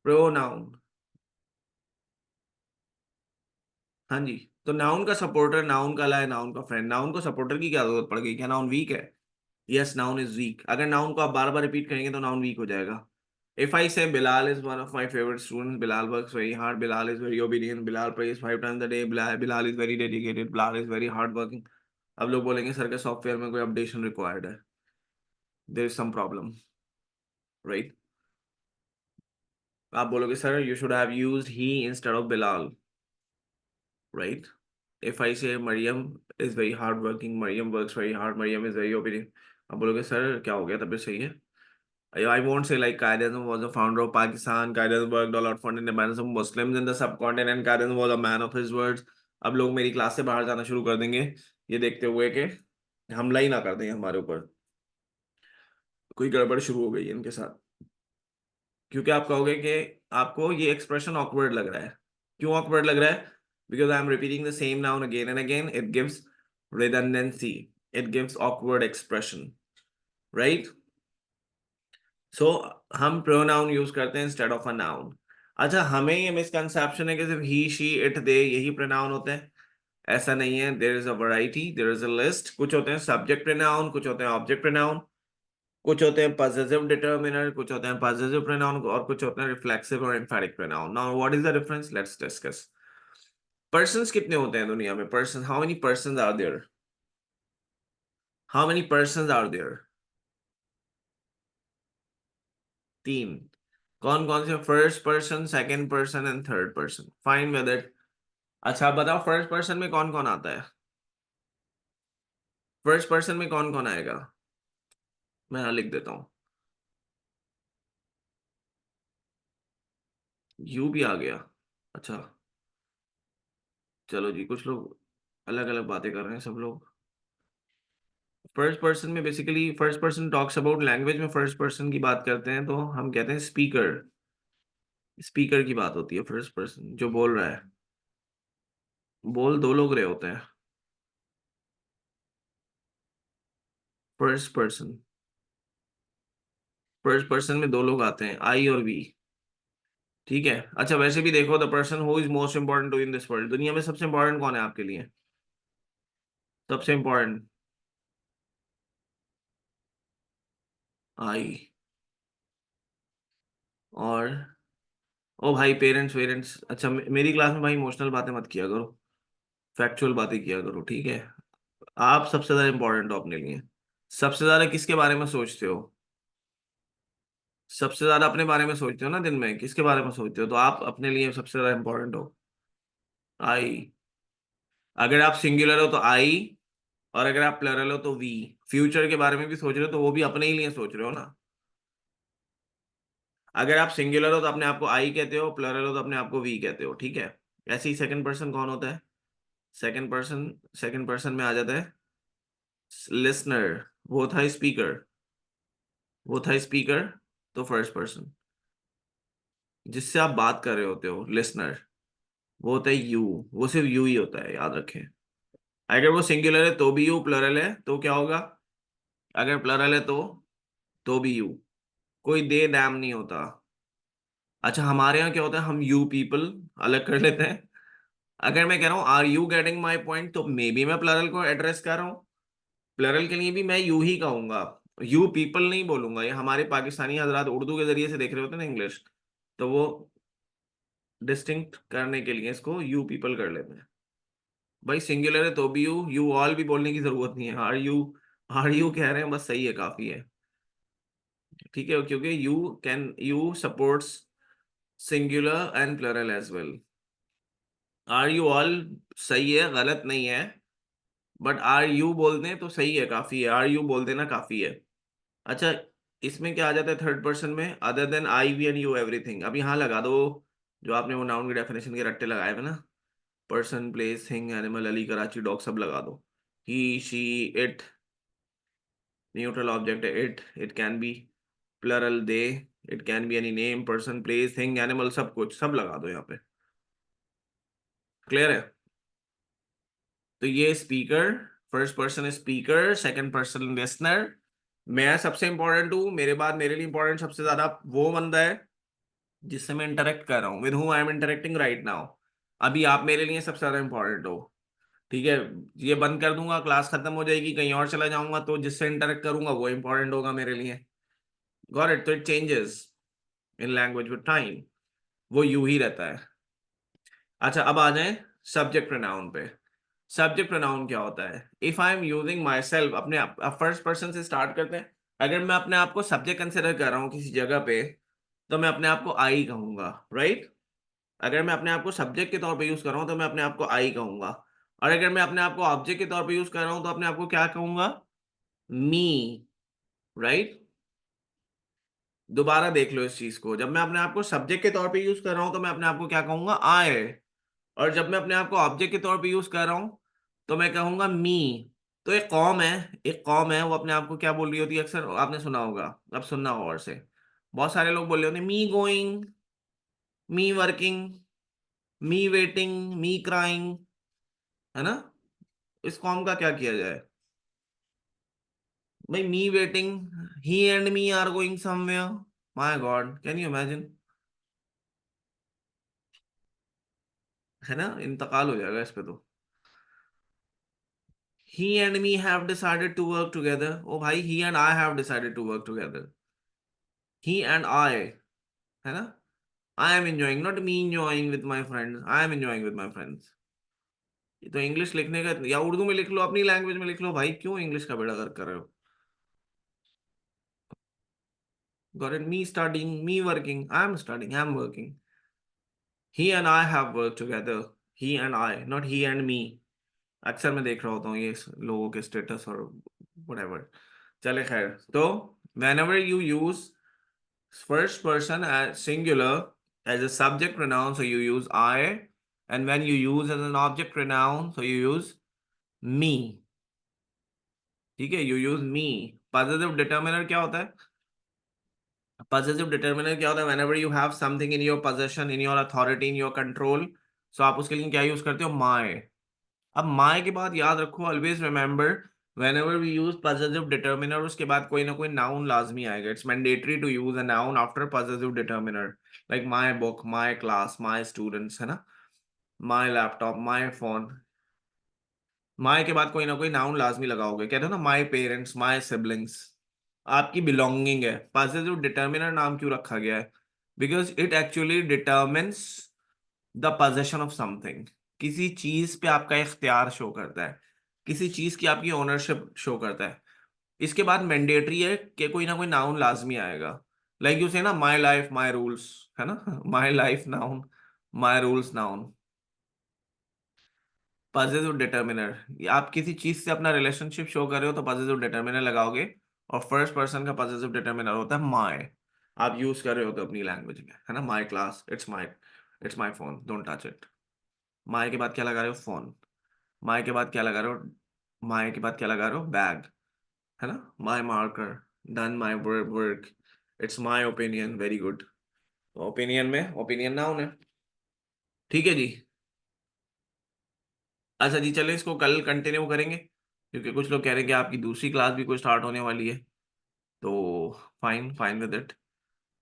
प्रो नाउन, हाँ जी। तो नाउन का सपोर्टर, नाउन का अलाय, नाउन का फ्रेंड। नाउन को सपोर्टर की क्या जरूरत पड़ गई? क्या नाउन वीक है? Yes, noun is weak. अगर नाउन को आप बार बार रिपीट करेंगे तो नाउन वीक हो जाएगा। If I say Bilal is one of my favourite students, Bilal works very hard, Bilal is very obedient, Bilal prays 5 times a day, Bilal is very dedicated, Bilal is very hard working. अब लोग बोलेंगे सर के सॉफ्टवेयर में कोई अपडेशन रिक्वायर्ड है, there is some problem, right. आप बोलोगे sir you should have used he instead of Bilal, right. If I say Maryam is very hard working, Maryam works very hard, Mariam is very obedient, आप बोलोगे sir क्या हो गया, तबीयत सही है? I won't say like Qaeda was the founder of Pakistan. Qaeda worked a lot for the independence of Muslims in the subcontinent. Qaeda was a man of his words. अब लोग मेरी क्लास से बाहर जाना शुरू कर देंगे, ये देखते हुए कि हमला ही ना कर दें हमारे ऊपर, कोई गड़बड़ शुरू हो गई है इनके साथ। क्योंकि आप कहोगे कि आपको ये एक्सप्रेशन ऑकवर्ड लग रहा है। क्यों ऑकवर्ड लग रहा है? Because I am repeating the same noun again and again, it gives redundancy, it gives awkward expression, right? सो हम प्रोनाउन यूज करते हैं इंस्टेड ऑफ अ नाउन। अच्छा, हमें ये मिसकंसेप्शन है कि सिर्फ ही शी इट दे यही प्रोनाउन होते हैं। ऐसा नहीं है, there is a variety, there is a list. कुछ होते हैं सब्जेक्ट प्रोनाउन, कुछ होते हैं ऑब्जेक्ट प्रोनाउन, कुछ होते हैं पॉसेसिव डिटरमिनर, कुछ होते हैं पॉसेसिव प्रोनाउन, और कुछ होते हैं रिफ्लेक्सिव और emphatic pronoun. Now what is the difference, let's discuss. Persons कितने होते हैं दुनिया में? Person, how many persons are there? How many persons are there? तीन। कौन कौन से? First person, second person and third person. Fine with it. अच्छा, आप बताओ फर्स्ट पर्सन में कौन कौन आता है? फर्स्ट पर्सन में कौन कौन आएगा? मैं यहाँ लिख देता हूँ। यू भी आ गया। अच्छा, चलो जी, कुछ लोग अलग अलग बातें कर रहे हैं सब लोग। फर्स्ट पर्सन में basically first person talks about language में फर्स्ट पर्सन की बात करते हैं तो हम कहते हैं स्पीकर। स्पीकर की बात होती है फर्स्ट पर्सन, जो बोल रहा है। बोल दो लोग रहे होते हैं। फर्स्ट पर्सन, फर्स्ट पर्सन में दो लोग आते हैं, आई और वी। ठीक है। अच्छा, वैसे भी देखो, the person who is most important to in this world, दुनिया में सबसे इंपॉर्टेंट कौन है आपके लिए? सबसे इंपॉर्टेंट आई। और ओ भाई, पेरेंट्स वेरेंट्स। अच्छा, मेरी क्लास में भाई इमोशनल बातें मत किया करो, फैक्चुअल बातें किया करो, ठीक है? आप सबसे ज्यादा इंपॉर्टेंट हो अपने लिए। सबसे ज्यादा किसके बारे में सोचते हो? सबसे ज्यादा अपने बारे में सोचते हो ना, दिन में किसके बारे में सोचते हो? तो आप अपने लिए सबसे ज्यादा इंपॉर्टेंट हो। आई। अगर आप सिंगुलर हो तो आई, और अगर आप प्लरल हो तो वी। फ्यूचर के बारे में भी सोच रहे हो तो वो भी अपने ही लिए सोच रहे हो ना। अगर आप सिंगुलर हो तो अपने आप को आई कहते हो, प्लरल हो तो अपने आप को वी कहते हो, ठीक है? ऐसे ही सेकंड पर्सन कौन होता है? सेकंड पर्सन, सेकंड पर्सन में आ जाता है लिसनर। वो था स्पीकर, वो था स्पीकर। तो फर्स्ट पर्सन जिससे आप बात कर रहे होते हो, लिसनर, वो होता है यू। वो सिर्फ यू ही होता है, याद रखें। अगर वो सिंगुलर है तो भी यू, प्लरल है तो क्या होगा? अगर प्लरल है तो भी यू। कोई दे डैम नहीं होता। अच्छा, हमारे यहाँ क्या होता है, हम यू पीपल अलग कर लेते हैं। अगर मैं कह रहा हूँ are you getting my point, तो मे बी मैं प्लरल को एड्रेस कर रहा हूँ। प्लरल के लिए भी मैं यू ही कहूंगा, यू पीपल नहीं बोलूंगा। ये हमारे पाकिस्तानी हजरात उर्दू के जरिए से देख रहे होते हैं ना इंग्लिश, तो वो डिस्टिंक्ट करने के लिए इसको यू पीपल कर लेते हैं। भाई सिंगुलर है तो भी यू ऑल भी बोलने की जरूरत नहीं है। आर यू कह रहे हैं बस, सही है, काफी है। ठीक है, क्योंकि you supports singular and plural as well. Are you all सही है, गलत नहीं है। बट आर यू बोल दें तो सही है, काफी है, आर यू बोल देना काफी है। अच्छा, इसमें क्या आ जाता है थर्ड पर्सन में? Other than I we and you everything. अब यहाँ लगा दो जो आपने वो नाउन की डेफिनेशन के रट्टे लगाए हुए ना, person, place, thing, animal, Ali, Karachi, dog, सब लगा दो। ही शी इट, न्यूट्रल ऑब्जेक्ट है it, it can be plural they, it can be any name, person, place, thing, animal, सब कुछ सब लगा दो यहाँ पे। क्लियर है? तो ये speaker, first person speaker, second person listener. मैं सबसे इंपॉर्टेंट हूँ, मेरे बाद मेरे लिए इंपॉर्टेंट सबसे ज्यादा वो बंदा है जिससे मैं इंटरेक्ट कर रहा हूँ, with whom I am interacting right now. अभी आप मेरे लिए सबसे ज्यादा इंपॉर्टेंट हो। ठीक है, ये बंद कर दूंगा, क्लास खत्म हो जाएगी, कहीं और चला जाऊंगा, तो जिससे इंटरेक्ट करूंगा वो इंपॉर्टेंट होगा मेरे लिए। Got it? तो it changes in language with time, वो यू ही रहता है। अच्छा, अब आ जाए सब्जेक्ट प्रोनाउन पे। सब्जेक्ट प्रोनाउन क्या होता है? If I am using myself, अपने फर्स्ट पर्सन से स्टार्ट करते हैं। अगर मैं अपने आप को सब्जेक्ट कंसिडर कर रहा हूँ किसी जगह पे, तो मैं अपने आप को आई कहूंगा, राइट? अगर मैं अपने आप को सब्जेक्ट के तौर पे यूज कर रहा हूँ तो मैं अपने आप को आई कहूंगा। और अगर मैं अपने आप को ऑब्जेक्ट के तौर पे यूज कर रहा हूँ तो अपने आप को क्या कहूंगा? मी, राइट? दोबारा देख लो इस चीज को, जब मैं अपने आप को सब्जेक्ट के तौर पे यूज कर रहा हूँ तो मैं अपने आप को क्या कहूंगा? आई। और जब मैं अपने आप को ऑब्जेक्ट के तौर पे यूज कर रहा हूं तो मैं कहूंगा मी। तो एक कौम है, एक कौम है, वो अपने आप को क्या बोल रही होती है? अक्सर आपने सुना होगा, अब सुनना होगा और से। बहुत सारे लोग बोल रहे होते हैं me going, me working, me waiting, me crying, है ना? इस कौम का क्या किया जाए? भाई me waiting, he and me are going somewhere. My god, can you imagine? है ना, इंतकाल हो जाएगा इस पे तो। He and me have decided to work together. ओ भाई, he and I have decided to work together. He and I, है ना। I am enjoying, not me enjoying with my friends. I am enjoying with my friends. ये तो English लिखने का, या उर्दू में लिख लो, अपनी लैंग्वेज में लिख लो भाई, क्यों इंग्लिश का बेड़ा गर्क कर रहे हो। Got it? Me studying, me working. I am studying, I am working. He and I have worked together. He and I, not he and me. अक्सर मैं देख रहा होता हूँ ये लोगों के स्टेटस और whatever. चले खैर, तो whenever you use first person as singular as a subject pronoun, so you use I, and when you use as an object pronoun, so you use me. ठीक है, you use me. Possessive determiner क्या होता है? Possessive determiner क्या होता है? Whenever you have something in your possession, in your authority, in your control, so आप उसके लिए क्या यूज करते हो? My. अब my के बाद याद रखो, always remember, whenever we use possessive determiner, उसके बाद कोई ना कोई noun लाजमी आएगा. It's mandatory to use a noun after possessive determiner, like my book, my class, my students, है ना, my laptop, my phone. my के बाद कोई ना कोई noun लाजमी लगाओगे. कहते हो ना, my parents, my siblings, आपकी बिलोंगिंग है. पॉजिटिव डिटर्मिनर नाम क्यों रखा गया है? Because it actually determines the possession of something. किसी चीज पे आपका इख्तियार शो करता है, किसी चीज की आपकी ओनरशिप शो करता है. इसके बाद मैंडेटरी है कि कोई ना कोई नाउन लाजमी आएगा. लाइक यू से ना, माई लाइफ माई रूल्स, है ना, my life noun, my rules noun. Positive determiner, आप किसी चीज से अपना रिलेशनशिप शो कर रहे हो तो पॉजिटिव डिटर्मिनर लगाओगे. और फर्स्ट पर्सन का पॉजिटिव डिटर्मिनर होता है माय. आप यूज कर रहे हो तो अपनी लैंग्वेज में, है ना, my class, it's my phone, don't touch it. My के बाद क्या लगा रहे हो? फोन. माय के बाद क्या लगा रहे हो? माय के बाद क्या लगा रहे हो? बैग, है ना, my marker, done my work, it's my opinion, very good. Opinion में ओपिनियन नाउन है. ठीक है जी. अच्छा जी, चले इसको कल कंटिन्यू करेंगे, क्योंकि कुछ लोग कह रहे हैं कि आपकी दूसरी क्लास भी कोई स्टार्ट होने वाली है. तो फाइन, फाइन विद इट.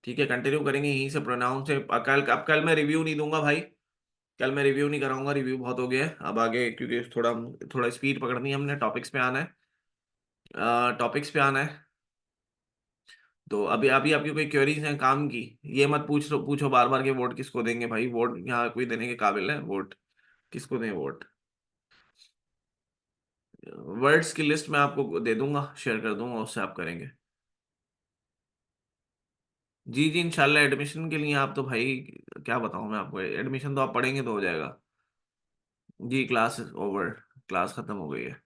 ठीक है, कंटिन्यू करेंगे यहीं से, प्रोनाउन से. अब कल मैं रिव्यू नहीं दूंगा भाई. कल मैं रिव्यू नहीं कराऊंगा, रिव्यू बहुत हो गया है अब आगे, क्योंकि थोड़ा थोड़ा स्पीड पकड़नी है हमने, टॉपिक्स पे आना है, टॉपिक्स पे आना है. तो अभी अभी आपकी कोई क्वेरीज हैं काम की? ये मत पूछो बार बार के वोट किसको देंगे भाई. वोट यहाँ कोई देने के काबिल है? वोट किसको दें वोट? वर्ड्स की लिस्ट मैं आपको दे दूंगा, शेयर कर दूंगा, उससे आप करेंगे. जी जी, इंशाल्लाह. एडमिशन के लिए आप तो भाई, क्या बताऊं मैं आपको, एडमिशन तो आप पढ़ेंगे तो हो जाएगा. जी, क्लास ओवर, क्लास खत्म हो गई है.